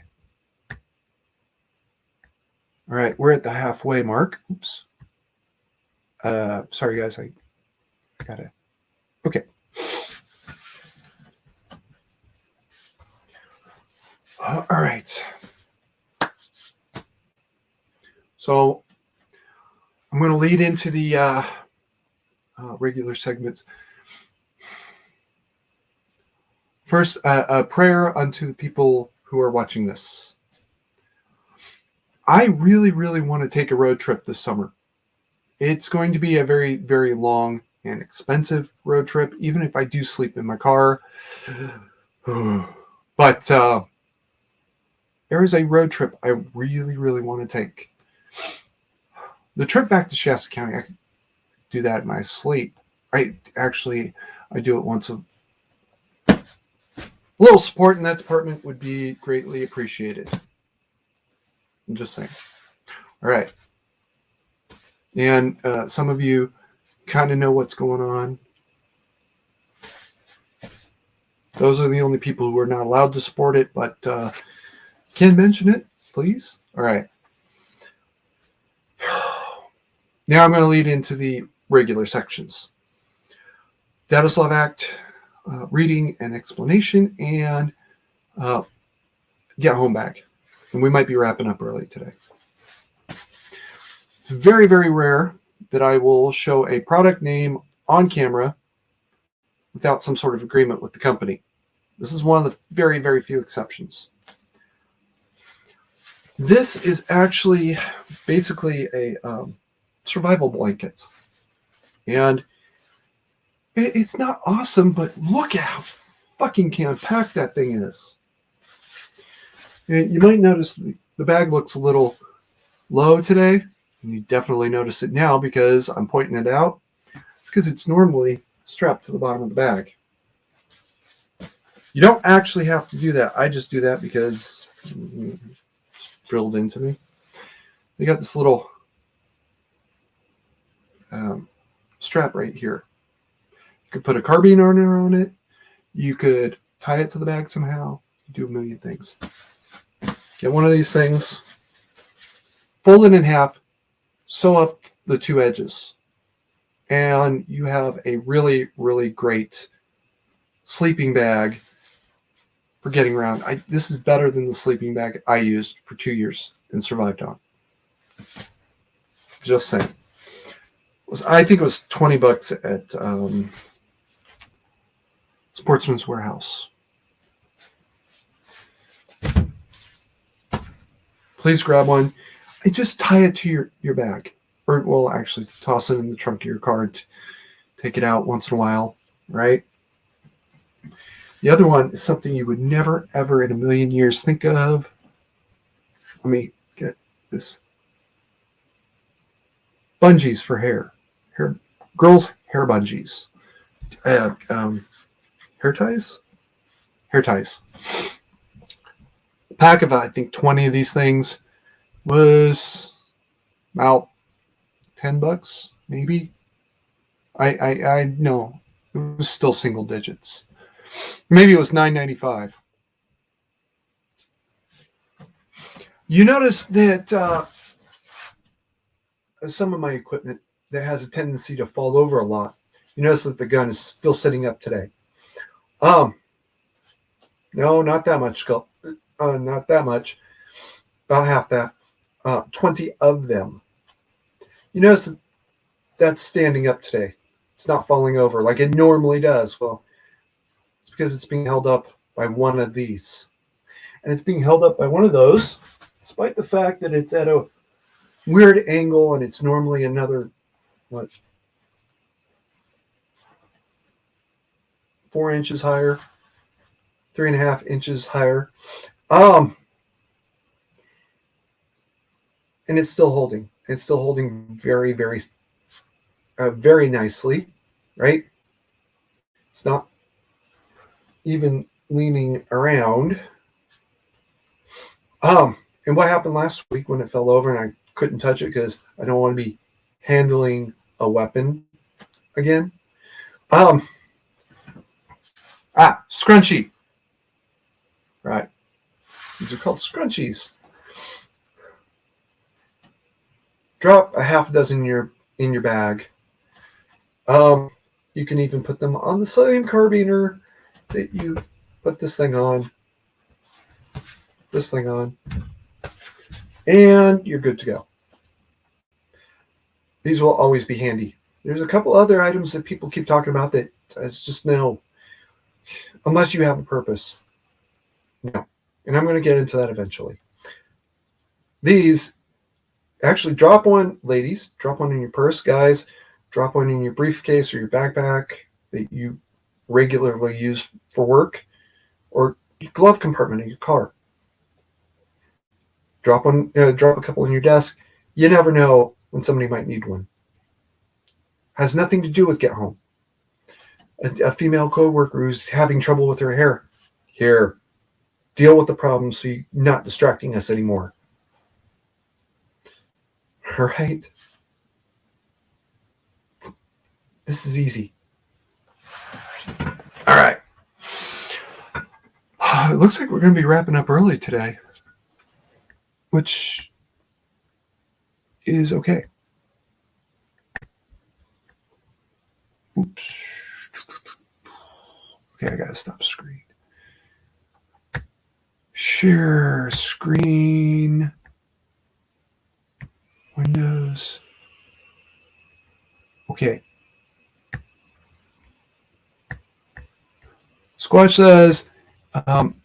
All right, we're at the halfway mark. Oops. Sorry, guys. I got it. Okay. All right. So I'm going to lead into the regular segments. First, a prayer unto the people who are watching this. I really, really want to take a road trip this summer. It's going to be a very, very long and expensive road trip, even if I do sleep in my car. But there is a road trip I really, really want to take. The trip back to Shasta County, I could do that in my sleep. I do it once a little support in that department would be greatly appreciated. I'm just saying. All right. And some of you kind of know what's going on. Those are the only people who are not allowed to support it, but can mention it, please. All right. Now I'm going to lead into the regular sections. Datislav Act, reading and explanation, and get home bag. And we might be wrapping up early today. It's very, very rare that I will show a product name on camera without some sort of agreement with the company. This is one of the very, very few exceptions. This is actually basically a survival blanket. And it's not awesome, but look at how fucking compact that thing is. And you might notice the bag looks a little low today. And you definitely notice it now because I'm pointing it out. It's because it's normally strapped to the bottom of the bag. You don't actually have to do that. I just do that because it's drilled into me. They got this little strap right here. You could put a carbine on it. You could tie it to the bag somehow. You do a million things. Get one of these things, fold it in half, sew up the two edges, and you have a really, really great sleeping bag for getting around. This is better than the sleeping bag I used for 2 years and survived on. Just saying. I think it was $20 at Sportsman's Warehouse. Please grab one. And just tie it to your bag. Or, well, actually, toss it in the trunk of your car. Take it out once in a while, right? The other one is something you would never, ever in a million years think of. Let me get this. Bungees for hair. Girls' hair bungees. Hair ties? Hair ties. A pack of, I think, 20 of these things was about $10, maybe. I know. It was still single digits. Maybe it was $9.95. You notice that some of my equipment that has a tendency to fall over a lot. You notice that the gun is still sitting up today. No, not that much. Not that much. About half that. 20 of them. You notice that that's standing up today. It's not falling over like it normally does. Well, it's because it's being held up by one of these. And it's being held up by one of those, despite the fact that it's at a weird angle and it's normally another, 4 inches higher, 3.5 inches higher. And it's still holding. It's still holding very, very, very nicely, right? It's not even leaning around. And what happened last week when it fell over and I couldn't touch it because I don't want to be handling a weapon again? Scrunchie. Right. These are called scrunchies. Drop a half dozen in your bag. You can even put them on the same carabiner that you put this thing on, and you're good to go. These will always be handy. There's a couple other items that people keep talking about that it's just no, unless you have a purpose. No. And I'm going to get into that eventually. These, actually drop one, ladies, drop one in your purse, guys, drop one in your briefcase or your backpack that you regularly use for work, or your glove compartment in your car. Drop a couple in your desk. You never know when somebody might need one. Has nothing to do with get home. A female coworker who's having trouble with her hair. Here, deal with the problem so you're not distracting us anymore. All right? This is easy. All right. It looks like we're going to be wrapping up early today, which is okay. Oops. Okay, I got to stop screen. Share screen. Windows. Okay. Squatch says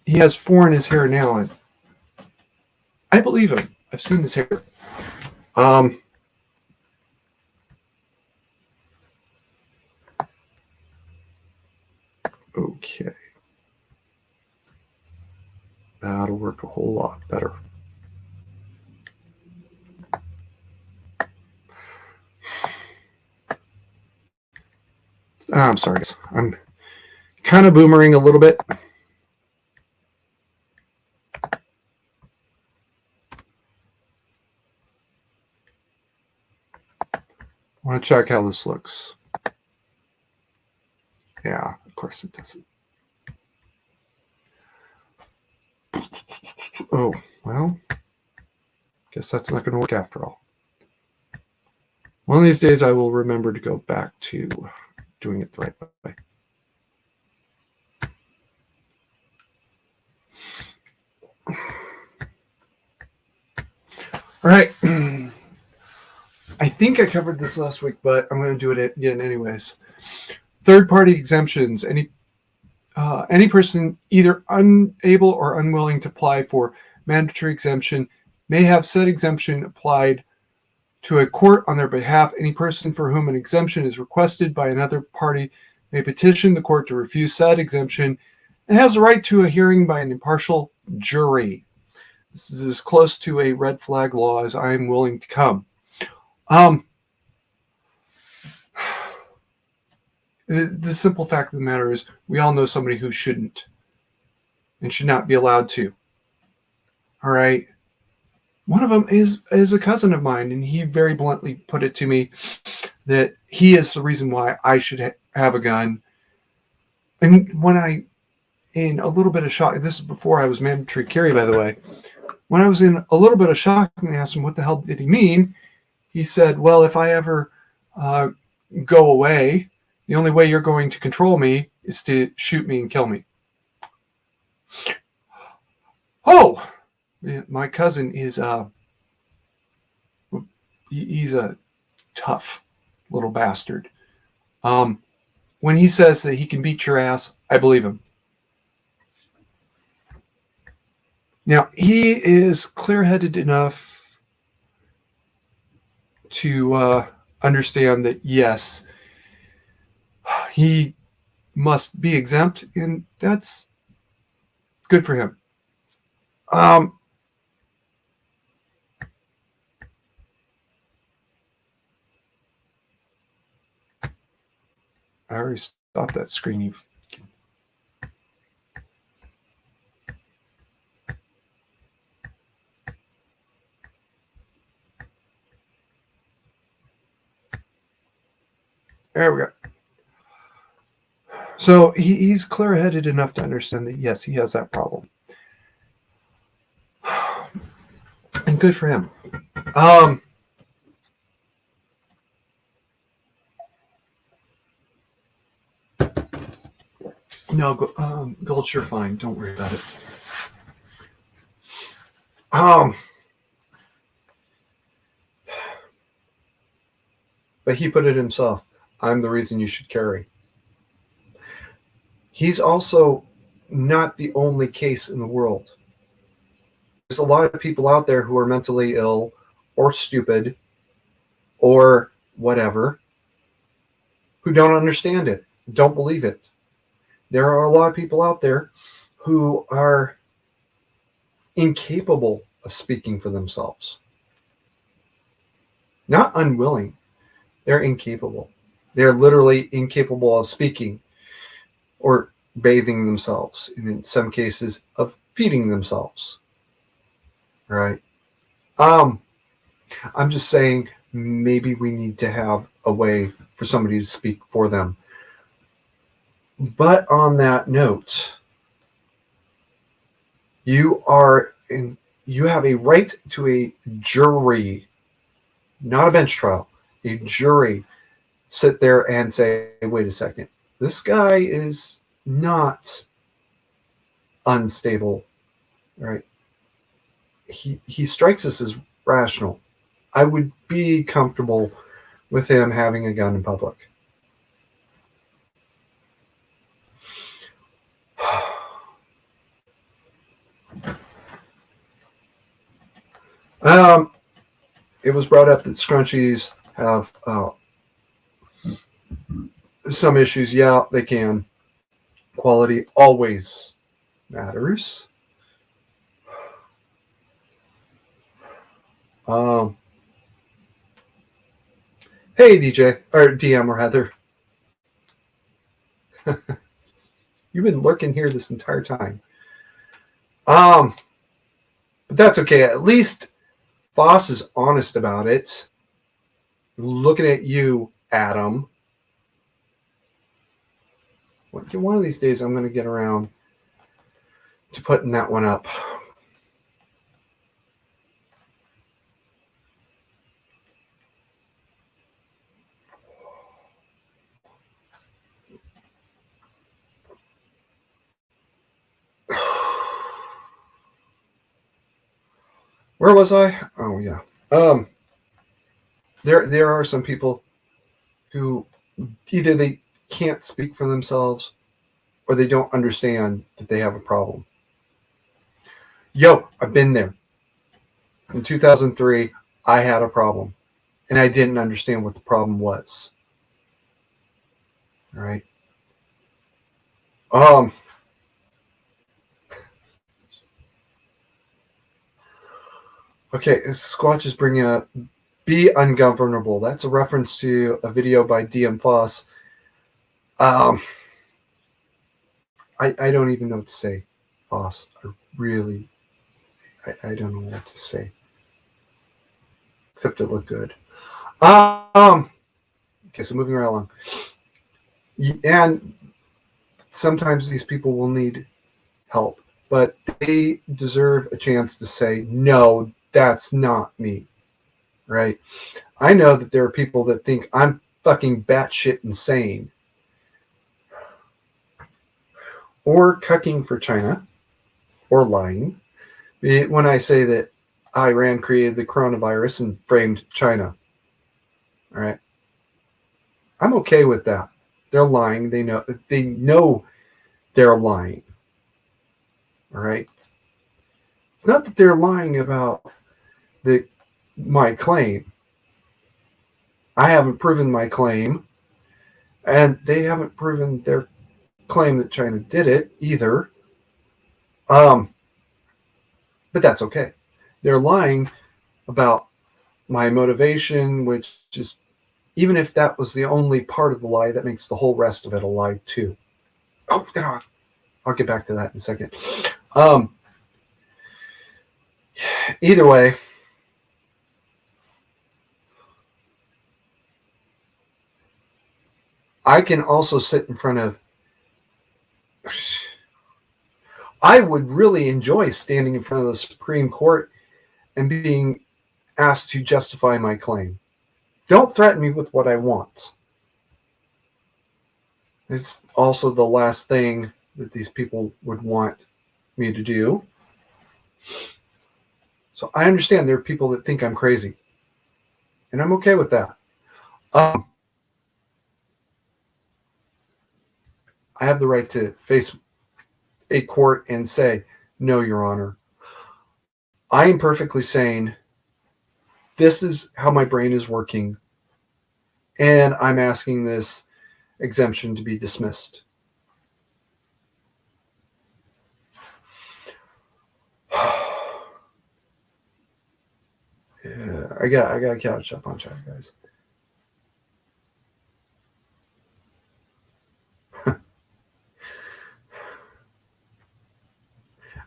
he has 4 in his hair now, and I believe him. I've seen his hair. Okay. That'll work a whole lot better. I'm sorry, guys. I'm kind of boomering a little bit. I want to check how this looks. Yeah, of course it doesn't. Oh, well, guess that's not going to work after all. One of these days I will remember to go back to doing it the right way. All right. I think I covered this last week, but I'm going to do it again anyways. Third-party exemptions. Any person either unable or unwilling to apply for mandatory exemption may have said exemption applied to a court on their behalf. Any person for whom an exemption is requested by another party may petition the court to refuse said exemption and has the right to a hearing by an impartial jury. This is as close to a red flag law as I am willing to come. The simple fact of the matter is we all know somebody who shouldn't and should not be allowed to. All right. One of them is a cousin of mine, and he very bluntly put it to me that he is the reason why I should have a gun. And when I, in a little bit of shock, this is before I was mandatory carry, by the way, when I was in a little bit of shock and asked him what the hell did he mean, he said, well, if I ever go away, the only way you're going to control me is to shoot me and kill me. Oh, my cousin is he's a tough little bastard. When he says that he can beat your ass, I believe him. Now, he is clear-headed enough to understand that, yes, he must be exempt, and that's good for him. I already stopped that screen. There we go. So he's clear-headed enough to understand that, yes, he has that problem. And good for him. No, Gold, you're fine. Don't worry about it. But he put it himself. I'm the reason you should carry. He's also not the only case in the world. There's a lot of people out there who are mentally ill or stupid or whatever who don't understand it, don't believe it. There are a lot of people out there who are incapable of speaking for themselves. Not unwilling. They're incapable. They're literally incapable of speaking or bathing themselves, and in some cases of feeding themselves. Right? I'm just saying maybe we need to have a way for somebody to speak for them. But on that note, you have a right to a jury, not a bench trial, a jury. Sit there and say, wait a second, this guy is not unstable, right? He strikes us as rational. I would be comfortable with him having a gun in public. It was brought up that scrunchies have some issues. Yeah, they can. Quality always matters. Hey, DJ, or DM, or Heather. You've been lurking here this entire time. But that's okay. At least Boss is honest about it. Looking at you, Adam. One of these days, I'm going to get around to putting that one up. Where was I? Oh yeah. There are some people who either they can't speak for themselves or they don't understand that they have a problem. Yo, I've been there. In 2003, I had a problem and I didn't understand what the problem was. All right. Okay, Squatch is bringing up Be Ungovernable. That's a reference to a video by DM Foss. I don't even know what to say, Foss. I don't know what to say. Except it looked good. Okay, so moving right along. And sometimes these people will need help, but they deserve a chance to say, no, that's not me. Right? I know that there are people that think I'm fucking batshit insane. Or cucking for China. Or lying. When I say that Iran created the coronavirus and framed China. All right. I'm okay with that. They're lying. They know they're lying. All right. It's not that they're lying about my claim. I haven't proven my claim, and they haven't proven their claim that China did it either. But that's okay. They're lying about my motivation, which is, even if that was the only part of the lie, that makes the whole rest of it a lie too. Oh God, I'll get back to that in a second. Either way, I can also sit in front of. I would really enjoy standing in front of the Supreme Court and being asked to justify my claim. Don't threaten me with what I want. It's also the last thing that these people would want me to do. So I understand there are people that think I'm crazy. And I'm okay with that. I have the right to face a court and say, no, Your Honor, I am perfectly sane. This is how my brain is working. And I'm asking this exemption to be dismissed. Yeah, I got to catch up on chat, guys.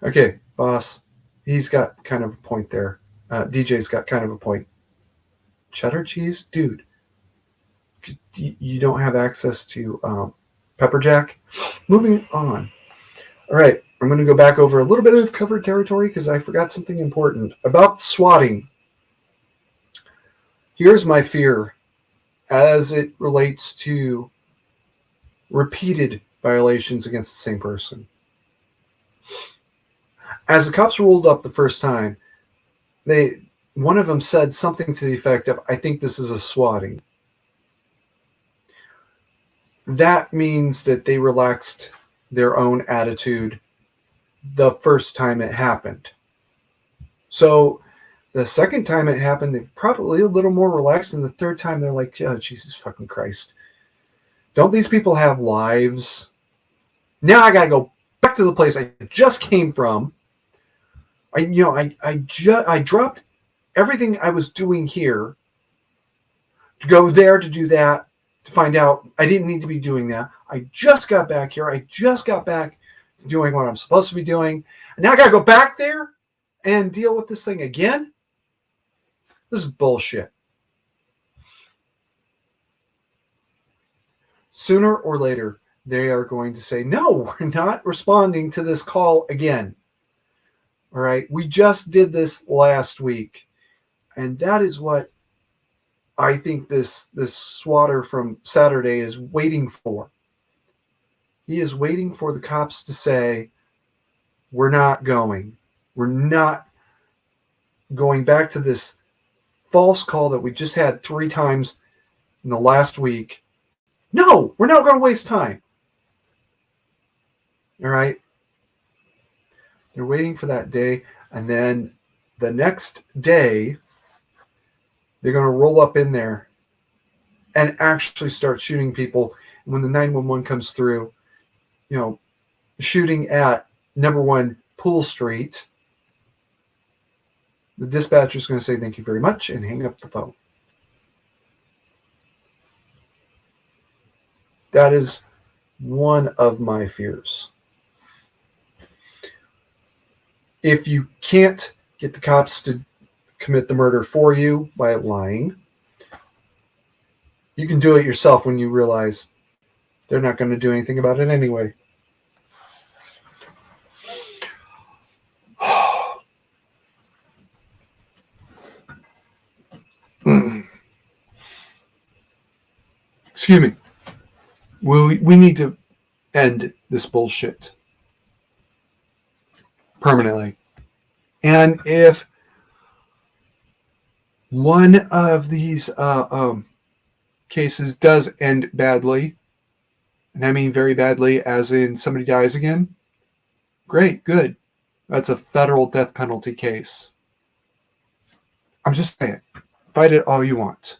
Okay, boss. He's got kind of a point there. DJ's got kind of a point. Cheddar cheese? Dude, you don't have access to pepper jack? Moving on. All right, I'm going to go back over a little bit of covered territory because I forgot something important about swatting. Here's my fear as it relates to repeated violations against the same person. As the cops rolled up the first time, one of them said something to the effect of, I think this is a swatting. That means that they relaxed their own attitude the first time it happened. So the second time it happened, they're probably a little more relaxed. And the third time, they're like, oh, Jesus fucking Christ. Don't these people have lives? Now I got to go back to the place I just came from. I dropped everything I was doing here to go there to do that, to find out I didn't need to be doing that. I just got back here. I just got back to doing what I'm supposed to be doing. And now I got to go back there and deal with this thing again? This is bullshit. Sooner or later, they are going to say, no, we're not responding to this call again. All right, we just did this last week. And that is what I think this swatter from Saturday is waiting for. He is waiting for the cops to say, we're not going. We're not going back to this false call that we just had 3 times in the last week. No, we're not going to waste time. All right. They're waiting for that day. And then the next day, they're going to roll up in there and actually start shooting people. And when the 911 comes through, shooting at number 1 Pool Street, the dispatcher is going to say thank you very much and hang up the phone. That is one of my fears. If you can't get the cops to commit the murder for you by lying, you can do it yourself when you realize they're not going to do anything about it anyway. Excuse me. We need to end this bullshit permanently. And if one of these cases does end badly, and I mean very badly, as in somebody dies again, great, good. That's a federal death penalty case. I'm just saying, fight it all you want.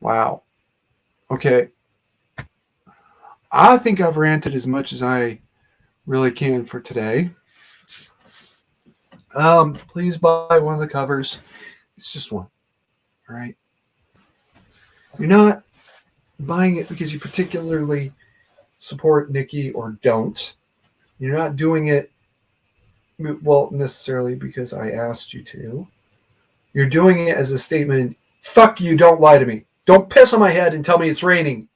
Wow. Okay. I think I've ranted as much as I really can for today. Please buy one of the covers. It's just one. All right. You're not buying it because you particularly support Nikki or don't. You're not doing it well, necessarily because I asked you to. You're doing it as a statement. Fuck you, don't lie to me. Don't piss on my head and tell me it's raining.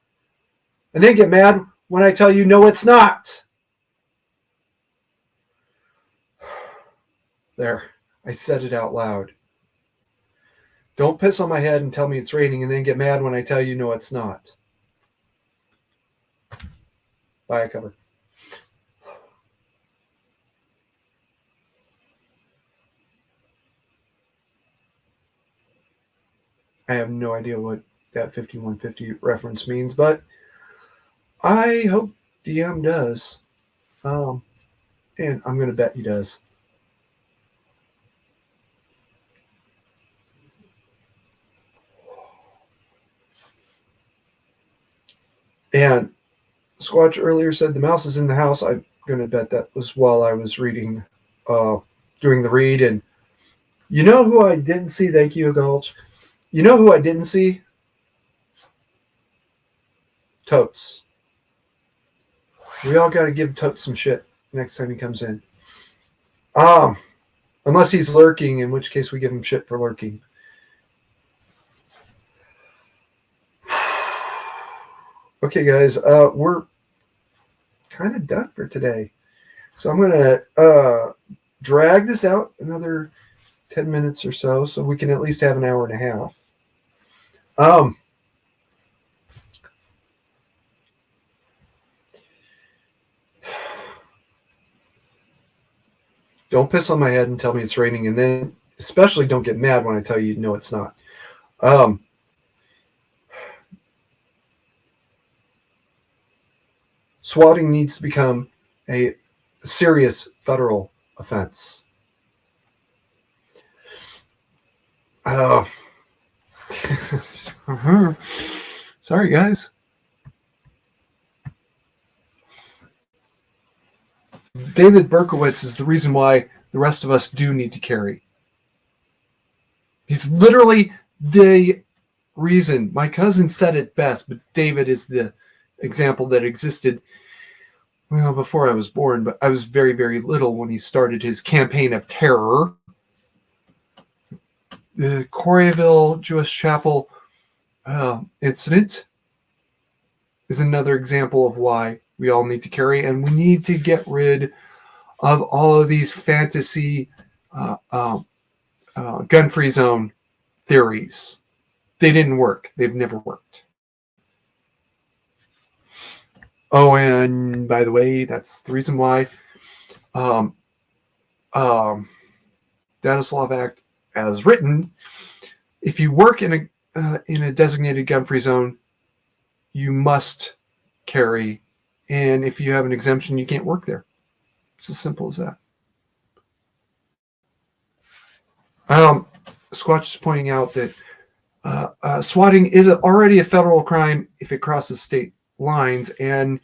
And then get mad when I tell you, no, it's not. There, I said it out loud. Don't piss on my head and tell me it's raining and then get mad when I tell you, no, it's not. Buy a cover. I have no idea what that 5150 reference means, but I hope DM does. And I'm going to bet he does. And Squatch earlier said the mouse is in the house. I'm going to bet that was while I was reading, doing the read. And you know who I didn't see? Thank you, Gulch. You know who I didn't see? Totes. We all got to give Totes some shit next time he comes in. Unless he's lurking, in which case we give him shit for lurking. Okay, guys, we're kind of done for today. So I'm going to drag this out another 10 minutes or so we can at least have an hour and a half. Don't piss on my head and tell me it's raining, and then especially don't get mad when I tell you, no, it's not. Swatting needs to become a serious federal offense. Sorry, guys. David Berkowitz is the reason why the rest of us do need to carry. He's literally the reason. My cousin said it best, but David is the example that existed, well, before I was born, but I was very, very little when he started his campaign of terror. The Colleyville Jewish Chapel incident is another example of why we all need to carry, and we need to get rid of all of these fantasy gun-free zone theories. They didn't work. They've never worked. Oh, and by the way, that's the reason why Danislav Act, as written, if you work in a designated gun-free zone, you must carry. And if you have an exemption, you can't work there. It's as simple as that. Squatch is pointing out that swatting is already a federal crime if it crosses state lines. And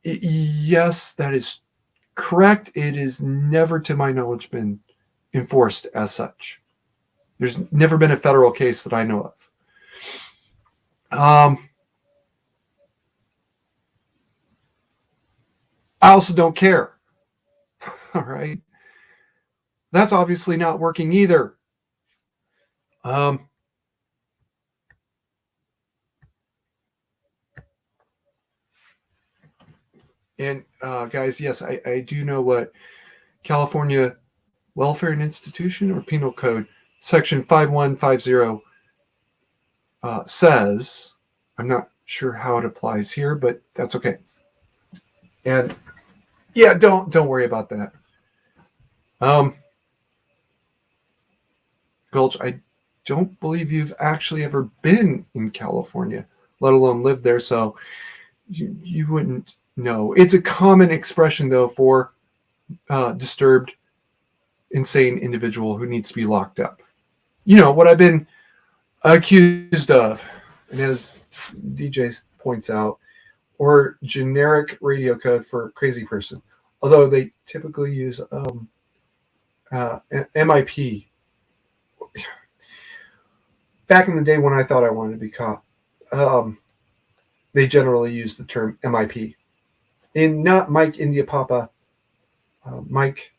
yes, that is correct. It is never, to my knowledge, been enforced as such. There's never been a federal case that I know of. I also don't care. All right. That's obviously not working either. And guys, yes, I do know what California Welfare and Institution or Penal Code Section 5150 says. I'm not sure how it applies here, but that's okay. And yeah, don't worry about that. Gulch, I don't believe you've actually ever been in California, let alone lived there, so you wouldn't know. It's a common expression, though, for disturbed, insane individual who needs to be locked up. You know, what I've been accused of, and as DJ points out, or generic radio code for crazy person, although they typically use MIP. Back in the day when I thought I wanted to be caught, they generally use the term MIP. in not Mike India Papa, Mike.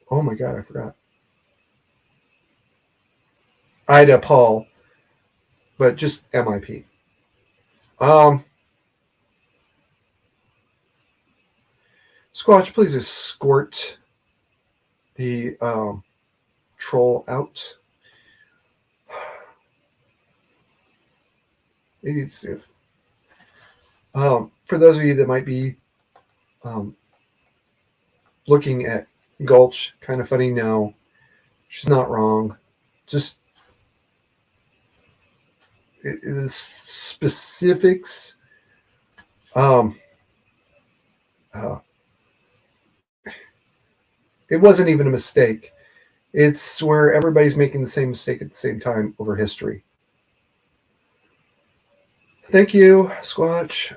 Oh my God, I forgot. Ida Paul, but just MIP. Squatch, please escort the troll out. It's, for those of you that might be looking at Gulch, kind of funny. No, she's not wrong. Just the specifics. It wasn't even a mistake. It's where everybody's making the same mistake at the same time over history. Thank you, Squatch.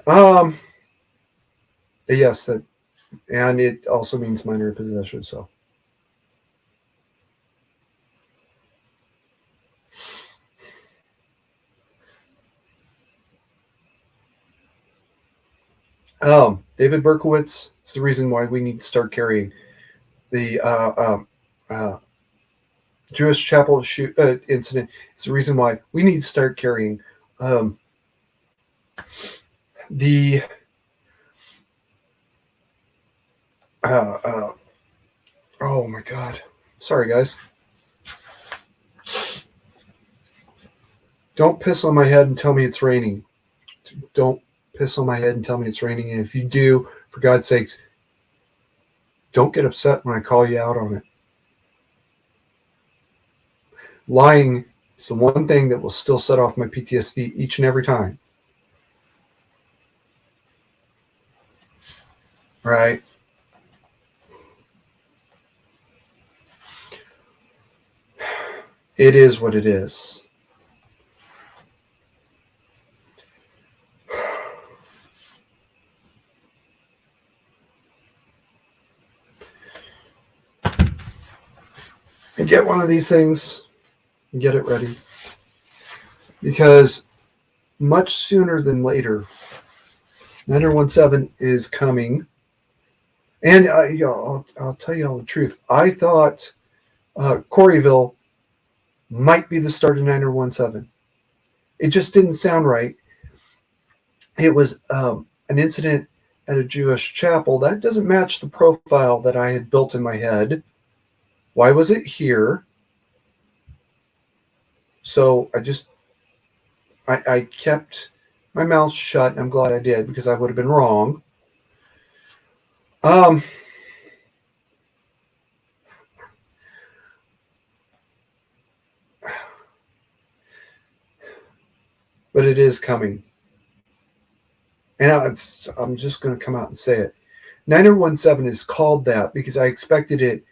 Yes, that, and it also means minor possession. So, David Berkowitz is the reason why we need to start carrying the Jewish chapel incident. It's the reason why we need to start carrying the oh my God. Sorry, guys. Don't piss on my head and tell me it's raining. Don't piss on my head and tell me it's raining. And if you do, for God's sakes, don't get upset when I call you out on it. Lying is the one thing that will still set off my PTSD each and every time. Right? It is what it is. And get one of these things and get it ready. Because much sooner than later, 9017 is coming. And I'll tell you all the truth. I thought Colleyville might be the start of 9017. It just didn't sound right. It was an incident at a Jewish chapel. That doesn't match the profile that I had built in my head. Why was it here? So I kept my mouth shut, and I'm glad I did, because I would have been wrong. But it is coming. And I'm just going to come out and say it. 9017 is called that because I expected it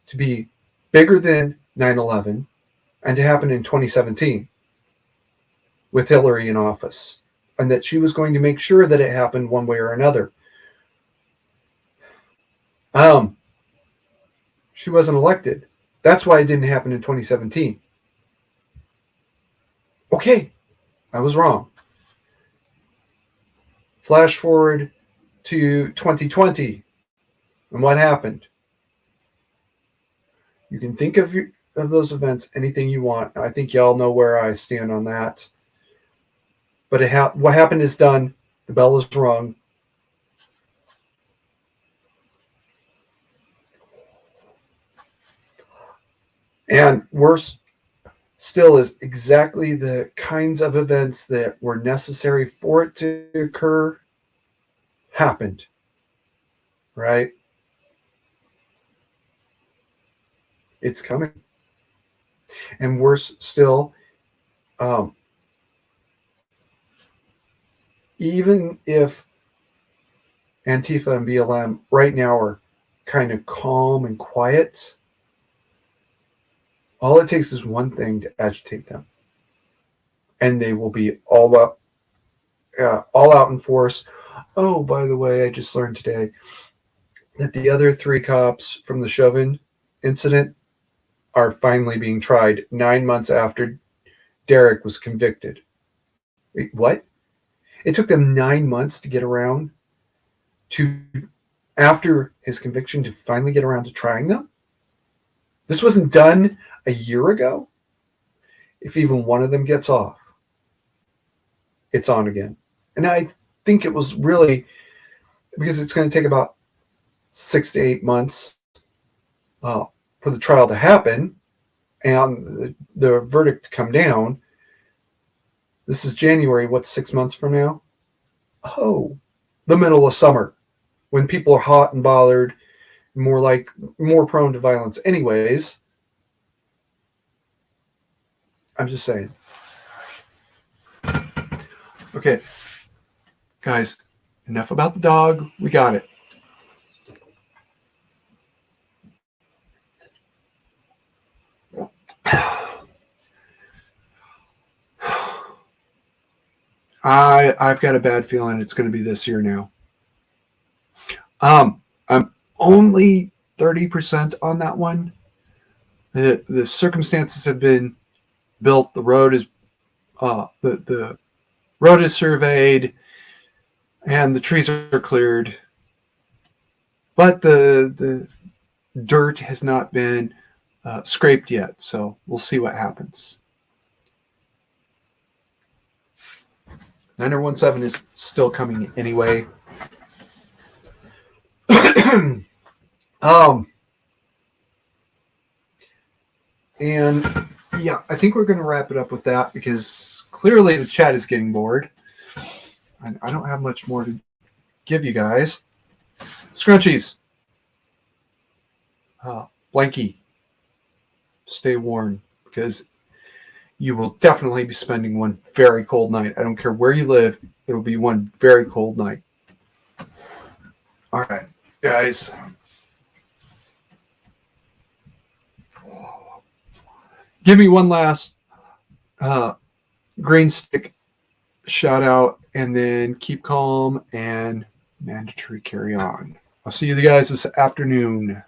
to be bigger than 9/11 and to happen in 2017 with Hillary in office, and that she was going to make sure that it happened one way or another. She wasn't elected. That's why it didn't happen in 2017. Okay, I was wrong. Flash forward to 2020, and what happened? You can think of those events anything you want. I think y'all know where I stand on that. But what happened is done. The bell is rung. And worse still is exactly the kinds of events that were necessary for it to occur happened. Right? It's coming. And worse still, even if Antifa and BLM right now are kind of calm and quiet, all it takes is one thing to agitate them. And they will be all out in force. Oh, by the way, I just learned today that the other 3 cops from the Chauvin incident are finally being tried 9 months after Derek was convicted. Wait, what? It took them 9 months to get around to, after his conviction, to finally get around to trying them. This wasn't done a year ago. If even one of them gets off, it's on again. And I think it was really because it's going to take about 6 to 8 months for the trial to happen and the verdict to come down. This is January. What's 6 months from now? Oh, the middle of summer, when people are hot and bothered, more prone to violence. Anyways, I'm just saying. Okay, guys, enough about the dog. We got it. I've got a bad feeling it's going to be this year now. I'm only 30% on that one. The circumstances have been built. The road is the road is surveyed, and the trees are cleared, but the dirt has not been scraped yet. So we'll see what happens. 9017 is still coming anyway. And yeah, I think we're going to wrap it up with that because clearly the chat is getting bored. And I don't have much more to give you guys. Scrunchies. Blankie. Stay warm because you will definitely be spending one very cold night. I don't care where you live. It will be one very cold night. All right, guys. Give me one last green stick shout out and then keep calm and mandatory carry on. I'll see you guys this afternoon.